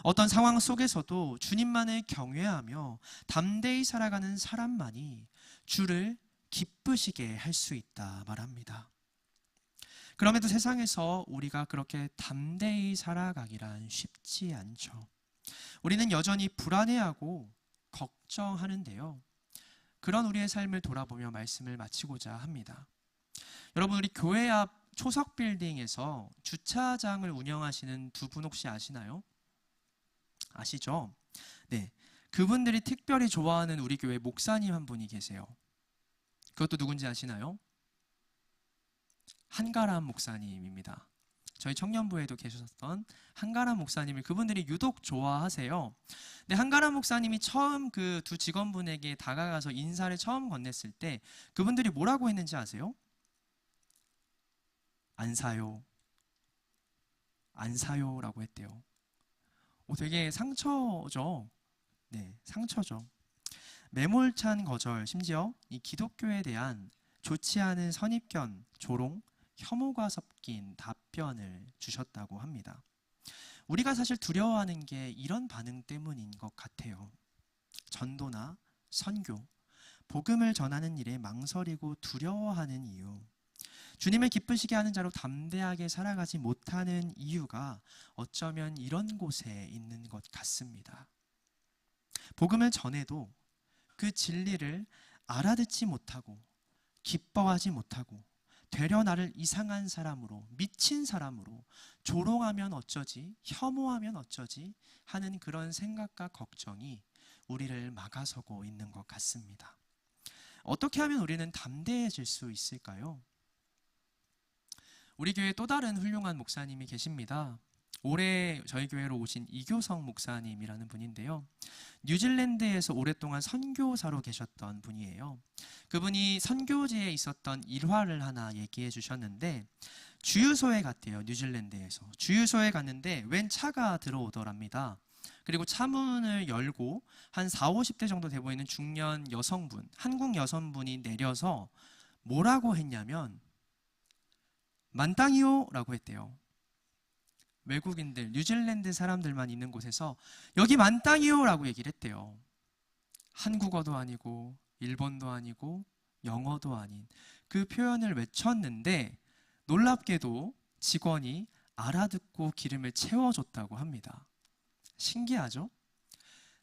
어떤 상황 속에서도 주님만을 경외하며 담대히 살아가는 사람만이 주를 기쁘시게 할 수 있다 말합니다. 그럼에도 세상에서 우리가 그렇게 담대히 살아가기란 쉽지 않죠. 우리는 여전히 불안해하고 걱정하는데요. 그런 우리의 삶을 돌아보며 말씀을 마치고자 합니다. 여러분, 우리 교회 앞 초석 빌딩에서 주차장을 운영하시는 두 분 혹시 아시나요? 아시죠? 네, 그분들이 특별히 좋아하는 우리 교회 목사님 한 분이 계세요. 그것도 누군지 아시나요? 한가람 목사님입니다. 저희 청년부에도 계셨던 한가람 목사님을 그분들이 유독 좋아하세요. 근데 한가람 목사님이 처음 그 두 직원분에게 다가가서 인사를 처음 건넸을 때 그분들이 뭐라고 했는지 아세요? 안 사요. 안 사요라고 했대요. 되게 상처죠. 네, 상처죠. 매몰찬 거절, 심지어 이 기독교에 대한 좋지 않은 선입견, 조롱, 혐오가 섞인 답변을 주셨다고 합니다. 우리가 사실 두려워하는 게 이런 반응 때문인 것 같아요. 전도나 선교, 복음을 전하는 일에 망설이고 두려워하는 이유, 주님을 기쁘시게 하는 자로 담대하게 살아가지 못하는 이유가 어쩌면 이런 곳에 있는 것 같습니다. 복음을 전해도 그 진리를 알아듣지 못하고 기뻐하지 못하고 되려 나를 이상한 사람으로, 미친 사람으로, 조롱하면 어쩌지, 혐오하면 어쩌지 하는 그런 생각과 걱정이 우리를 막아서고 있는 것 같습니다. 어떻게 하면 우리는 담대해질 수 있을까요? 우리 교회에 또 다른 훌륭한 목사님이 계십니다. 올해 저희 교회로 오신 이교성 목사님이라는 분인데요. 뉴질랜드에서 오랫동안 선교사로 계셨던 분이에요. 그분이 선교지에 있었던 일화를 하나 얘기해 주셨는데, 주유소에 갔대요. 뉴질랜드에서 주유소에 갔는데 웬 차가 들어오더랍니다. 그리고 차문을 열고 한 40, 50대 정도 돼 보이는 중년 여성분, 한국 여성분이 내려서 뭐라고 했냐면 만땅이요 라고 했대요. 외국인들, 뉴질랜드 사람들만 있는 곳에서 여기 만땅이요 라고 얘기를 했대요. 한국어도 아니고 일본도 아니고 영어도 아닌 그 표현을 외쳤는데 놀랍게도 직원이 알아듣고 기름을 채워줬다고 합니다. 신기하죠?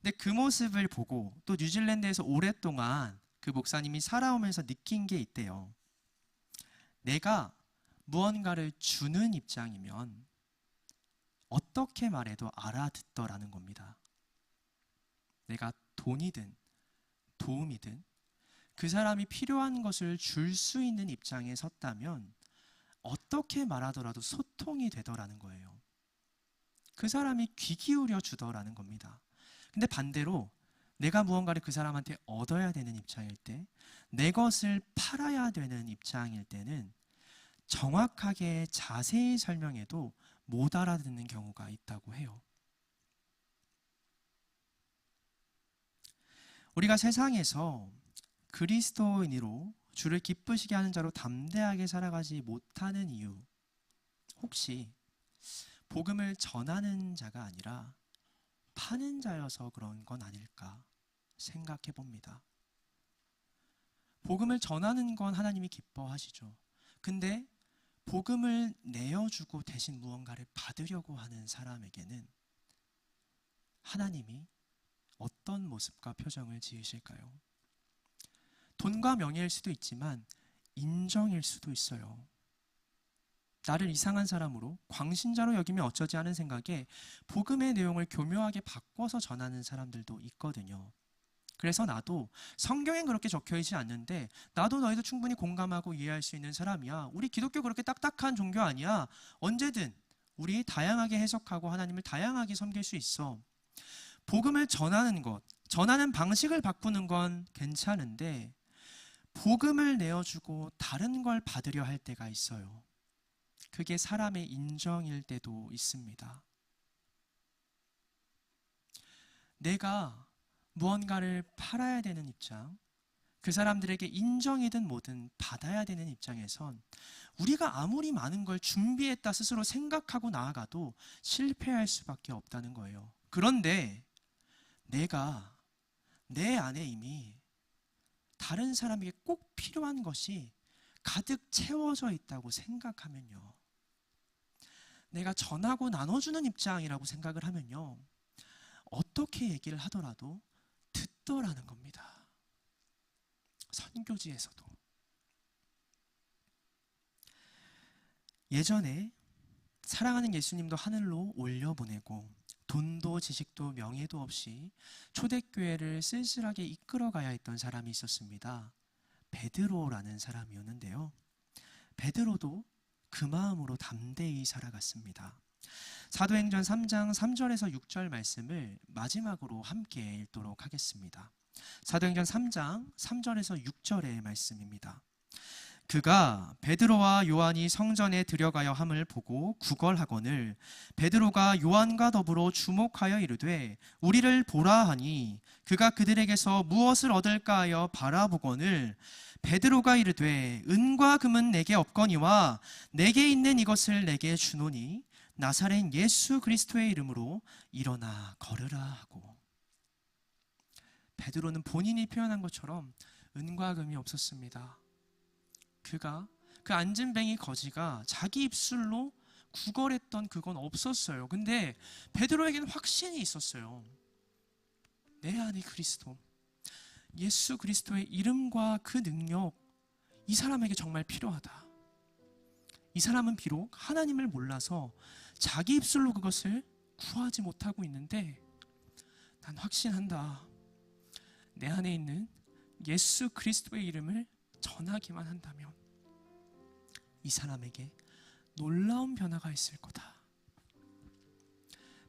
근데 그 모습을 보고 또 뉴질랜드에서 오랫동안 그 목사님이 살아오면서 느낀 게 있대요. 내가 무언가를 주는 입장이면 어떻게 말해도 알아듣더라는 겁니다. 내가 돈이든 도움이든 그 사람이 필요한 것을 줄 수 있는 입장에 섰다면 어떻게 말하더라도 소통이 되더라는 거예요. 그 사람이 귀 기울여 주더라는 겁니다. 근데 반대로 내가 무언가를 그 사람한테 얻어야 되는 입장일 때, 내 것을 팔아야 되는 입장일 때는 정확하게 자세히 설명해도 못 알아듣는 경우가 있다고 해요. 우리가 세상에서 그리스도인으로 주를 기쁘시게 하는 자로 담대하게 살아가지 못하는 이유, 혹시 복음을 전하는 자가 아니라 파는 자여서 그런 건 아닐까 생각해 봅니다. 복음을 전하는 건 하나님이 기뻐하시죠. 근데 복음을 내어주고 대신 무언가를 받으려고 하는 사람에게는 하나님이 어떤 모습과 표정을 지으실까요? 돈과 명예일 수도 있지만 인정일 수도 있어요. 나를 이상한 사람으로, 광신자로 여기면 어쩌지 하는 생각에 복음의 내용을 교묘하게 바꿔서 전하는 사람들도 있거든요. 그래서 나도 성경엔 그렇게 적혀있지 않는데 나도 너희도 충분히 공감하고 이해할 수 있는 사람이야. 우리 기독교 그렇게 딱딱한 종교 아니야. 언제든 우리 다양하게 해석하고 하나님을 다양하게 섬길 수 있어. 복음을 전하는 것, 전하는 방식을 바꾸는 건 괜찮은데 복음을 내어주고 다른 걸 받으려 할 때가 있어요. 그게 사람의 인정일 때도 있습니다. 내가 무언가를 팔아야 되는 입장, 그 사람들에게 인정이든 뭐든 받아야 되는 입장에선 우리가 아무리 많은 걸 준비했다 스스로 생각하고 나아가도 실패할 수밖에 없다는 거예요. 그런데 내가 내 안에 이미 다른 사람에게 꼭 필요한 것이 가득 채워져 있다고 생각하면요, 내가 전하고 나눠주는 입장이라고 생각을 하면요, 어떻게 얘기를 하더라도 듣더라는 겁니다. 선교지에서도. 예전에 사랑하는 예수님도 하늘로 올려보내고 돈도 지식도 명예도 없이 초대교회를 쓸쓸하게 이끌어가야 했던 사람이 있었습니다. 베드로라는 사람이었는데요, 베드로도 그 마음으로 담대히 살아갔습니다. 사도행전 3장 3절에서 6절 말씀을 마지막으로 함께 읽도록 하겠습니다. 사도행전 3장 3절에서 6절의 말씀입니다. 그가 베드로와 요한이 성전에 들여가여 함을 보고 구걸하거늘 베드로가 요한과 더불어 주목하여 이르되 우리를 보라 하니 그가 그들에게서 무엇을 얻을까 하여 바라보거늘 베드로가 이르되 은과 금은 내게 없거니와 내게 있는 이것을 내게 주노니 나사렛 예수 그리스도의 이름으로 일어나 걸으라 하고. 베드로는 본인이 표현한 것처럼 은과 금이 없었습니다. 그가 그 안진뱅이 거지가 자기 입술로 구걸했던 그건 없었어요. 근데 베드로에게는 확신이 있었어요. 내 안에 그리스도, 예수 그리스도의 이름과 그 능력, 이 사람에게 정말 필요하다. 이 사람은 비록 하나님을 몰라서 자기 입술로 그것을 구하지 못하고 있는데 난 확신한다. 내 안에 있는 예수 그리스도의 이름을 전하기만 한다면 이 사람에게 놀라운 변화가 있을 거다.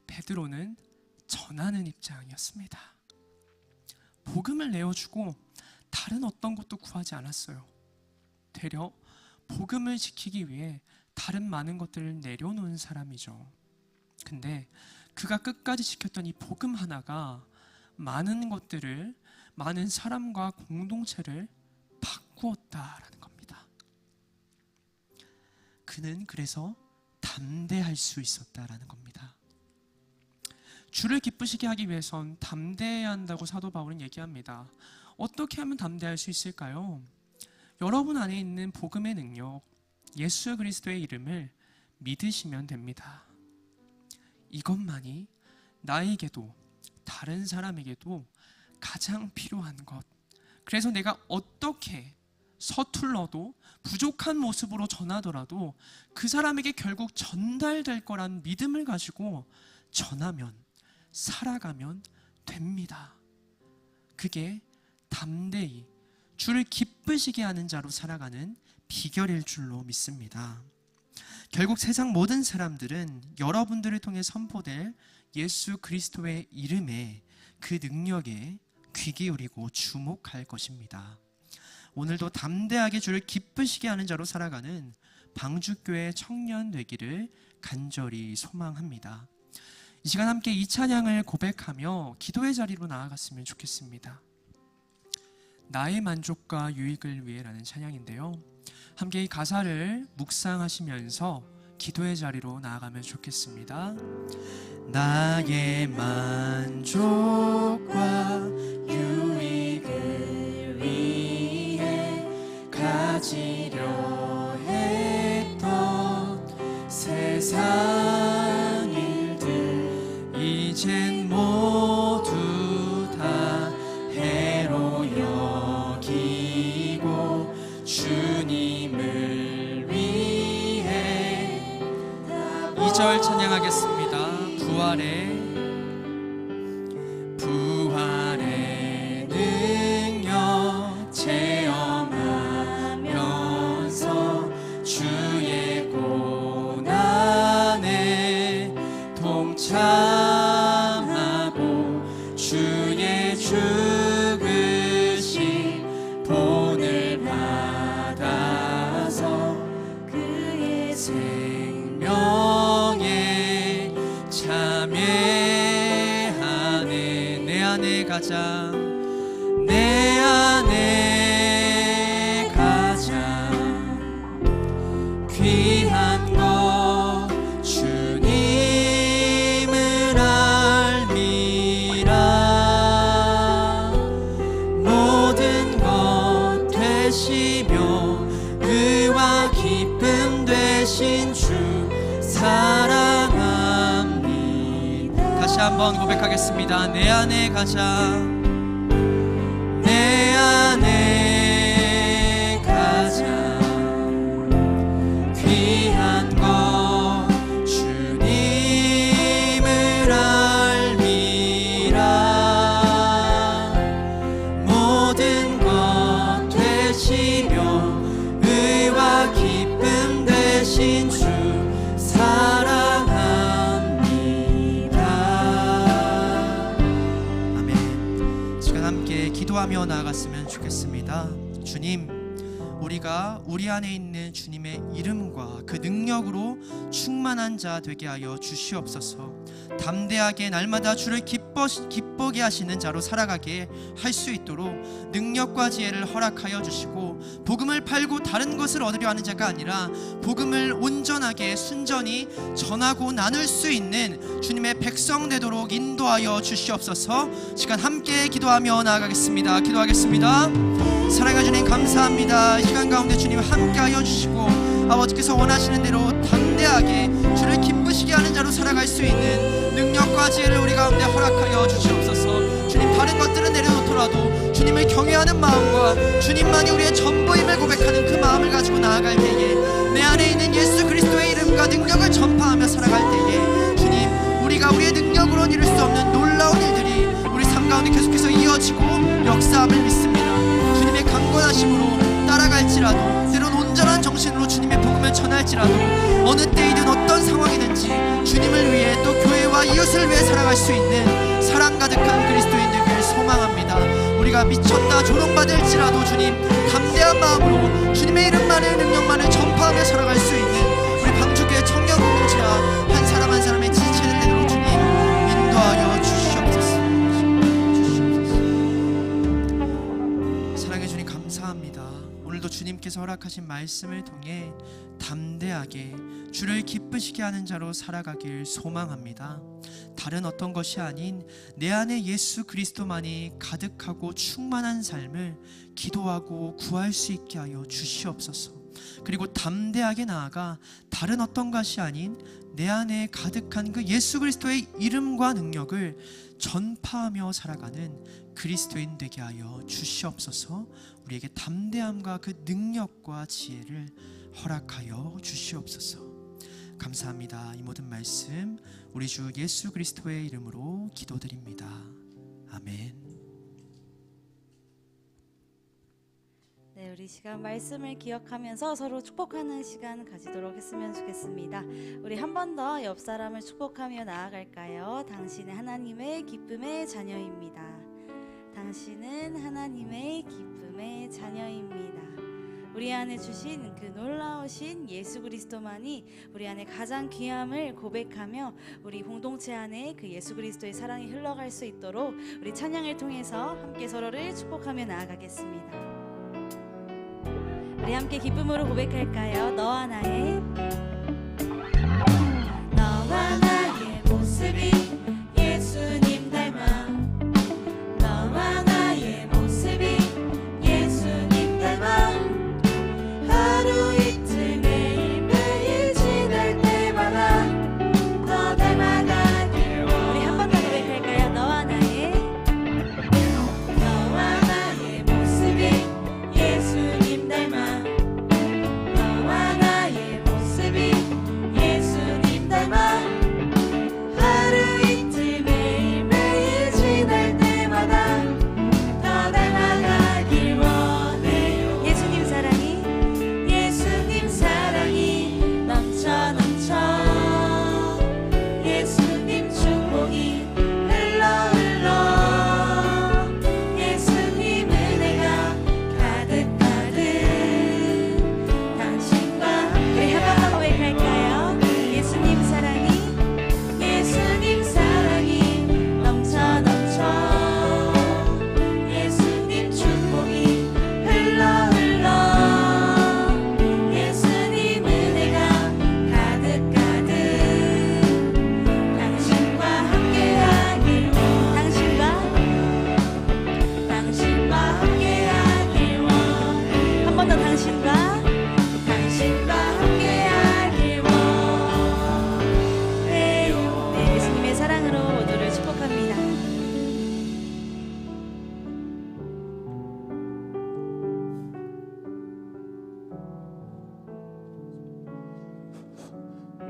베드로는 전하는 입장이었습니다. 복음을 내어주고 다른 어떤 것도 구하지 않았어요. 되려 복음을 지키기 위해 다른 많은 것들을 내려놓은 사람이죠. 근데 그가 끝까지 지켰던 이 복음 하나가 많은 것들을, 많은 사람과 공동체를 바꾸었다라는 겁니다. 그는 그래서 담대할 수 있었다라는 겁니다. 주를 기쁘시게 하기 위해선 담대해야 한다고 사도 바울은 얘기합니다. 어떻게 하면 담대할 수 있을까요? 여러분 안에 있는 복음의 능력, 예수 그리스도의 이름을 믿으시면 됩니다. 이것만이 나에게도 다른 사람에게도 가장 필요한 것. 그래서 내가 어떻게 서툴러도 부족한 모습으로 전하더라도 그 사람에게 결국 전달될 거란 믿음을 가지고 전하면, 살아가면 됩니다. 그게 담대히 주를 기쁘시게 하는 자로 살아가는 비결일 줄로 믿습니다. 결국 세상 모든 사람들은 여러분들을 통해 선포될 예수 그리스도의 이름에, 그 능력에 귀 기울이고 주목할 것입니다. 오늘도 담대하게 주를 기쁘시게 하는 자로 살아가는 방주교회 청년 되기를 간절히 소망합니다. 이 시간 함께 이 찬양을 고백하며 기도의 자리로 나아갔으면 좋겠습니다. 나의 만족과 유익을 위해라는 찬양인데요, 함께 이 가사를 묵상하시면서 기도의 자리로 나아가면 좋겠습니다. 나의 만족과 유익을 위해 가지려 했던 세상 일들 이젠 못 부활의 능력 체험하면서 주의 고난에 동참하고 주의 죽으신 본을 받아서 그의 생명에 참여하네. 내 안에 가자. 내 안에 가자. 귀한 것 주님을 알미라. 모든 것 되시며 의와 기쁨 되신 주 사랑합니다. 다시 한번 고백하겠습니다. 내 안에 가자. 내 안에 가자. 귀한 것 주님을 알미라. 모든 것 되시며 의와 기쁨 되신 주 사랑합니다. 아멘. 시간 함께 기도하며 나아갔으면 좋겠습니다. 주님, 우리가 우리 안에 있는 주님의 이름과 그 능력으로 충만한 자 되게 하여 주시옵소서. 담대하게 날마다 주를 기쁘게 하시는 자로 살아가게 할 수 있도록 능력과 지혜를 허락하여 주시고, 복음을 팔고 다른 것을 얻으려 하는 자가 아니라 복음을 온전하게 순전히 전하고 나눌 수 있는 주님의 백성 되도록 인도하여 주시옵소서. 시간 함께 기도하며 나아가겠습니다. 기도하겠습니다. 사랑해 주님 감사합니다. 이 시간 가운데 주님 함께하여 주시고, 아버지께서 원하시는 대로 담대하게 주를 기쁘시게 하는 자로 살아갈 수 있는 능력과 지혜를 우리 가운데 허락하여 주시옵소서. 주님, 다른 것들은 내려놓더라도 주님을 경외하는 마음과 주님만이 우리의 전부임을 고백하는 그 마음을 가지고 나아갈 때에 내 안에 있는 예수 그리스도의 이름과 능력을 전파하며 살아갈 때에 주님, 우리가 우리의 능력으로 이룰 수 없는 놀라운 일들이 우리 삶 가운데 계속해서 이어지고 역사함을 믿습니다. 주님의 강권하심으로 따라갈지라도, 때론 온전한 정신으로 주님의 복음을 전할지라도, 어느 때이든 어떤 상황이든지 주님을 위해 또 교회와 이웃을 위해 살아갈 수 있는 사랑 가득한 그리스도인 되기를 소망합니다. 우리가 미쳤다 조롱받을지라도 주님, 담대한 마음으로 주님의 이름만을 능력만을 전파하며 살아갈 수 있는 우리 방주교회 청년 공동체와 한 사람 한 사람의 지체를 내도록 주님 인도하여 주시옵소서. 사랑해 주님 감사합니다. 오늘도 주님께서 허락하신 말씀을 통해 담대하게 주를 기쁘시게 하는 자로 살아가길 소망합니다. 다른 어떤 것이 아닌 내 안에 예수 그리스도만이 가득하고 충만한 삶을 기도하고 구할 수 있게 하여 주시옵소서. 그리고 담대하게 나아가 다른 어떤 것이 아닌 내 안에 가득한 그 예수 그리스도의 이름과 능력을 전파하며 살아가는 그리스도인 되게 하여 주시옵소서. 우리에게 담대함과 그 능력과 지혜를 허락하여 주시옵소서. 감사합니다. 이 모든 말씀 우리 주 예수 그리스도의 이름으로 기도드립니다. 아멘. 네, 우리 시간 말씀을 기억하면서 서로 축복하는 시간 가지도록 했으면 좋겠습니다. 우리 한 번 더 옆 사람을 축복하며 나아갈까요? 당신은 하나님의 기쁨의 자녀입니다. 당신은 하나님의 기쁨의 자녀입니다. 우리 안에 주신 그 놀라우신 예수 그리스도만이 우리 안에 가장 귀함을 고백하며 우리 공동체 안에 그 예수 그리스도의 사랑이 흘러갈 수 있도록 우리 찬양을 통해서 함께 서로를 축복하며 나아가겠습니다. 우리 함께 기쁨으로 고백할까요? 너와 나의 모습이 예수님 닮아. 너와 나의 모습이 예수님 닮아. 하루 이틀 매일매일 지날 때마다 더 닮아가길 원해. 우리 한 번 더 고백할까요? 너와 나의 모습이 예수님 닮아. 너와 나의 모습이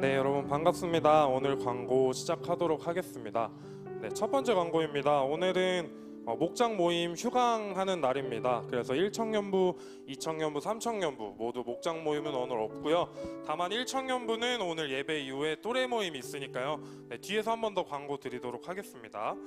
네, 여러분 반갑습니다. 오늘 광고 시작하도록 하겠습니다. 네, 첫 번째 광고입니다. 오늘은 목장 모임 휴강하는 날입니다. 그래서 1청년부, 2청년부, 3청년부 모두 목장 모임은 오늘 없고요. 다만 1청년부는 오늘 예배 이후에 또래 모임이 있으니까요. 네, 뒤에서 한 번 더 광고 드리도록 하겠습니다.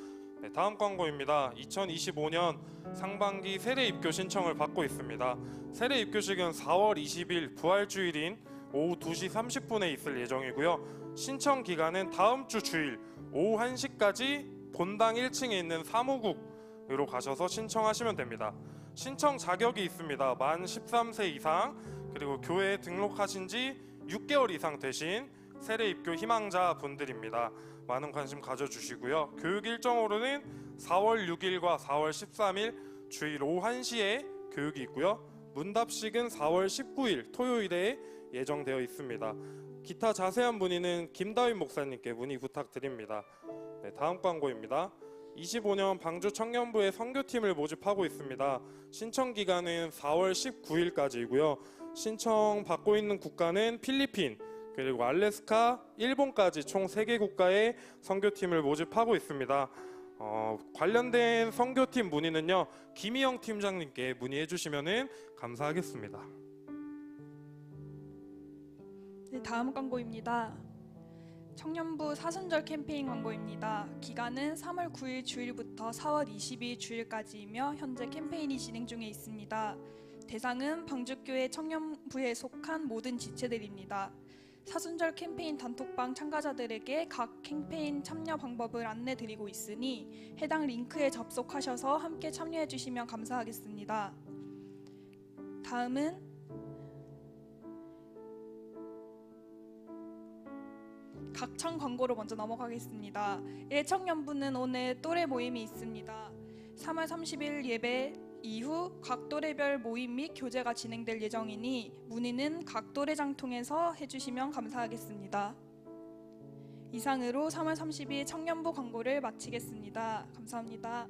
네, 다음 광고입니다. 2025년 상반기 세례 입교 신청을 받고 있습니다. 세례 입교식은 4월 20일 부활주일인 오후 2시 30분에 있을 예정이고요. 신청 기간은 다음 주 주일 오후 1시까지 본당 1층에 있는 사무국으로 가셔서 신청하시면 됩니다. 신청 자격이 있습니다. 만 13세 이상 그리고 교회에 등록하신 지 6개월 이상 되신 세례 입교 희망자 분들입니다. 많은 관심 가져주시고요. 교육 일정으로는 4월 6일과 4월 13일 주일 오후 1시에 교육이 있고요. 문답식은 4월 19일 토요일에 예정되어 있습니다. 기타 자세한 문의는 김다윈 목사님께 문의 부탁드립니다. 네, 다음 광고입니다. 25년 방주 청년부의 선교팀을 모집하고 있습니다. 신청 기간은 4월 19일까지이고요. 신청 받고 있는 국가는 필리핀, 그리고 알래스카, 일본까지 총 3개 국가의 선교팀을 모집하고 있습니다. 관련된 선교팀 문의는요, 김희영 팀장님께 문의해 주시면 감사하겠습니다. 네, 다음 광고입니다. 청년부 사순절 캠페인 광고입니다. 기간은 3월 9일 주일부터 4월 22일 주일까지이며 현재 캠페인이 진행 중에 있습니다. 대상은 방주교회 청년부에 속한 모든 지체들입니다. 사순절 캠페인 단톡방 참가자들에게 각 캠페인 참여 방법을 안내드리고 있으니 해당 링크에 접속하셔서 함께 참여해 주시면 감사하겠습니다. 다음은 각청 광고로 먼저 넘어가겠습니다. 1청년부는 오늘 또래 모임이 있습니다. 3월 30일 예배 이후 각 또래별 모임 및 교제가 진행될 예정이니 문의는 각 또래장 통해서 해주시면 감사하겠습니다. 이상으로 3월 30일 청년부 광고를 마치겠습니다. 감사합니다.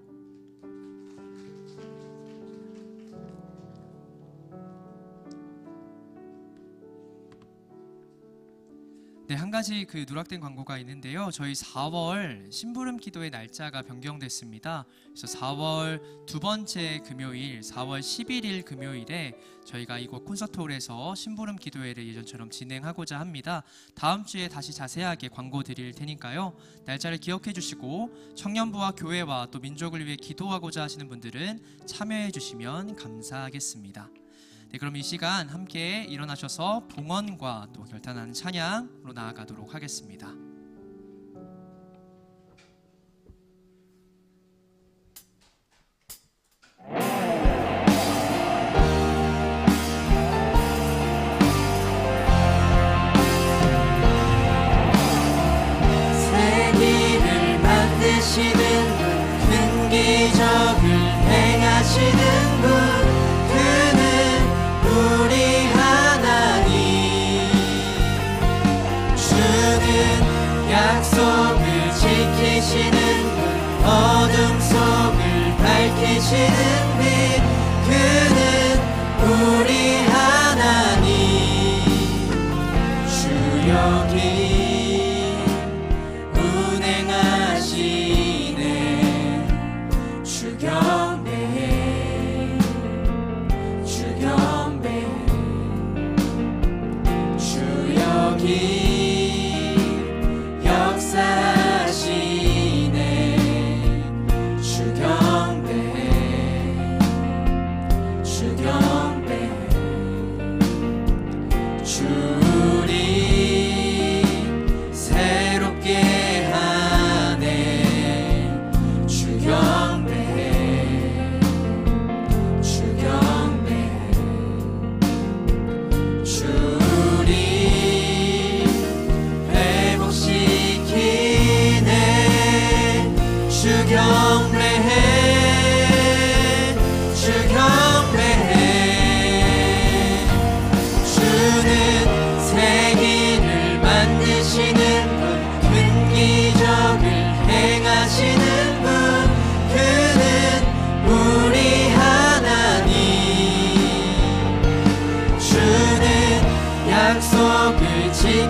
네, 한 가지 누락된 광고가 있는데요. 저희 4월 심부름 기도의 날짜가 변경됐습니다. 그래서 4월 두 번째 금요일, 4월 11일 금요일에 저희가 이곳 콘서트홀에서 심부름 기도회를 예전처럼 진행하고자 합니다. 다음 주에 다시 자세하게 광고 드릴 테니까요. 날짜를 기억해 주시고 청년부와 교회와 또 민족을 위해 기도하고자 하시는 분들은 참여해 주시면 감사하겠습니다. 네, 그럼 이 시간 함께 일어나셔서 봉헌과 또 결단하는 찬양으로 나아가도록 하겠습니다. 새 길을 만드시는 분, 큰 기적을 행하시는 분, 우리 하나님, 주는 약속을 지키시는 분, 어둠 속을 밝히시는 빛, 그는 우리 하나님, 주 여기 운행하시네, 주 경배해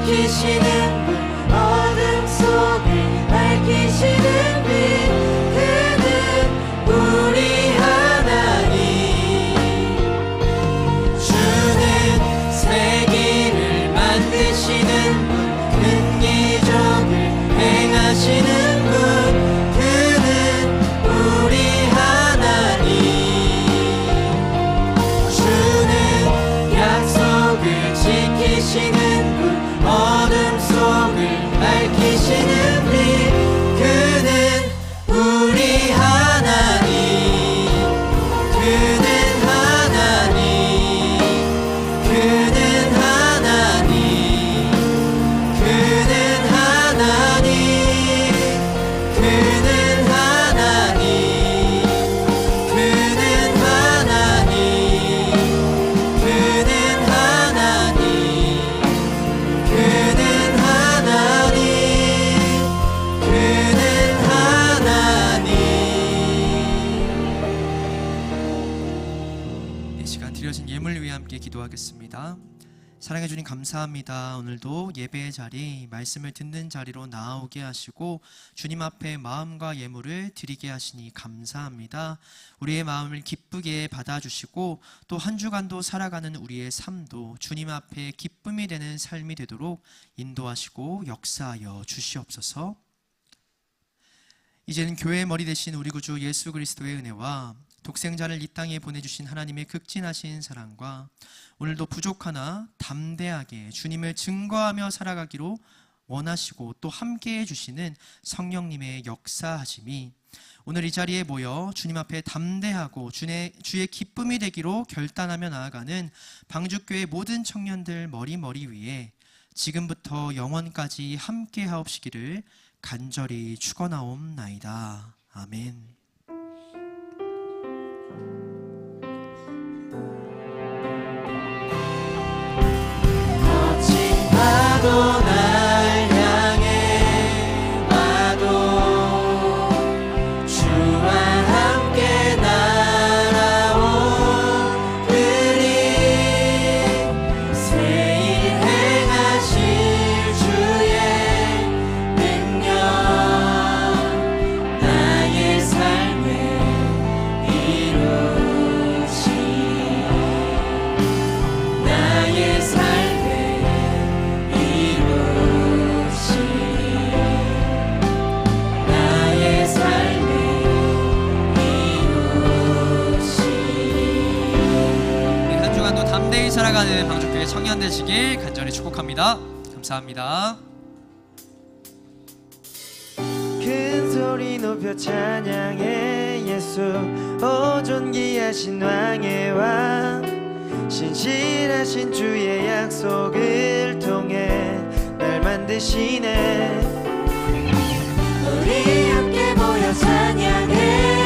지키시는 분 어둠 속을 밝히시는 빛 그는 우리 하나님 주는 세기를 만드시는 분 큰 기적을 행하시는 분 그는 우리 하나님 주는 약속을 지키시는 분 어둠 속을 밝히시는 빛 그는 우리 하나님 그는 하나님 그는 하나님 그는 하나님 그는 하나님 그는 하나님 그는 하나님 그는 하나님 그는 하나님 이 시간 드려진 예물 위해 함께 기도하겠습니다. 사랑해 주님 감사합니다. 오늘도 예배의 자리, 말씀을 듣는 자리로 나오게 하시고 주님 앞에 마음과 예물을 드리게 하시니 감사합니다. 우리의 마음을 기쁘게 받아주시고 또 한 주간도 살아가는 우리의 삶도 주님 앞에 기쁨이 되는 삶이 되도록 인도하시고 역사하여 주시옵소서. 이제는 교회의 머리 되신 우리 구주 예수 그리스도의 은혜와 독생자를 이 땅에 보내주신 하나님의 극진하신 사랑과 오늘도 부족하나 담대하게 주님을 증거하며 살아가기로 원하시고 또 함께해 주시는 성령님의 역사하심이 오늘 이 자리에 모여 주님 앞에 담대하고 주의 기쁨이 되기로 결단하며 나아가는 방주교회 모든 청년들 머리 위에 지금부터 영원까지 함께하옵시기를 간절히 축원하옵나이다. 아멘. 거친 파도 날 향해 와도 주와 함께 날아온 그리 새일 행하실 주의 능력 나의 삶에 이루시 나의 삶에 이루시 나의 삶에 이루시 한 주간도 담대히 살아가는 방주교회 청년 되시길 간절히 축복합니다. 감사합니다. 큰 소리 높여 찬양해 예수 오 존귀하신 왕의 왕 신실하신 주의 약속을 통해 날 만드시네 우리 함께 모여 찬양해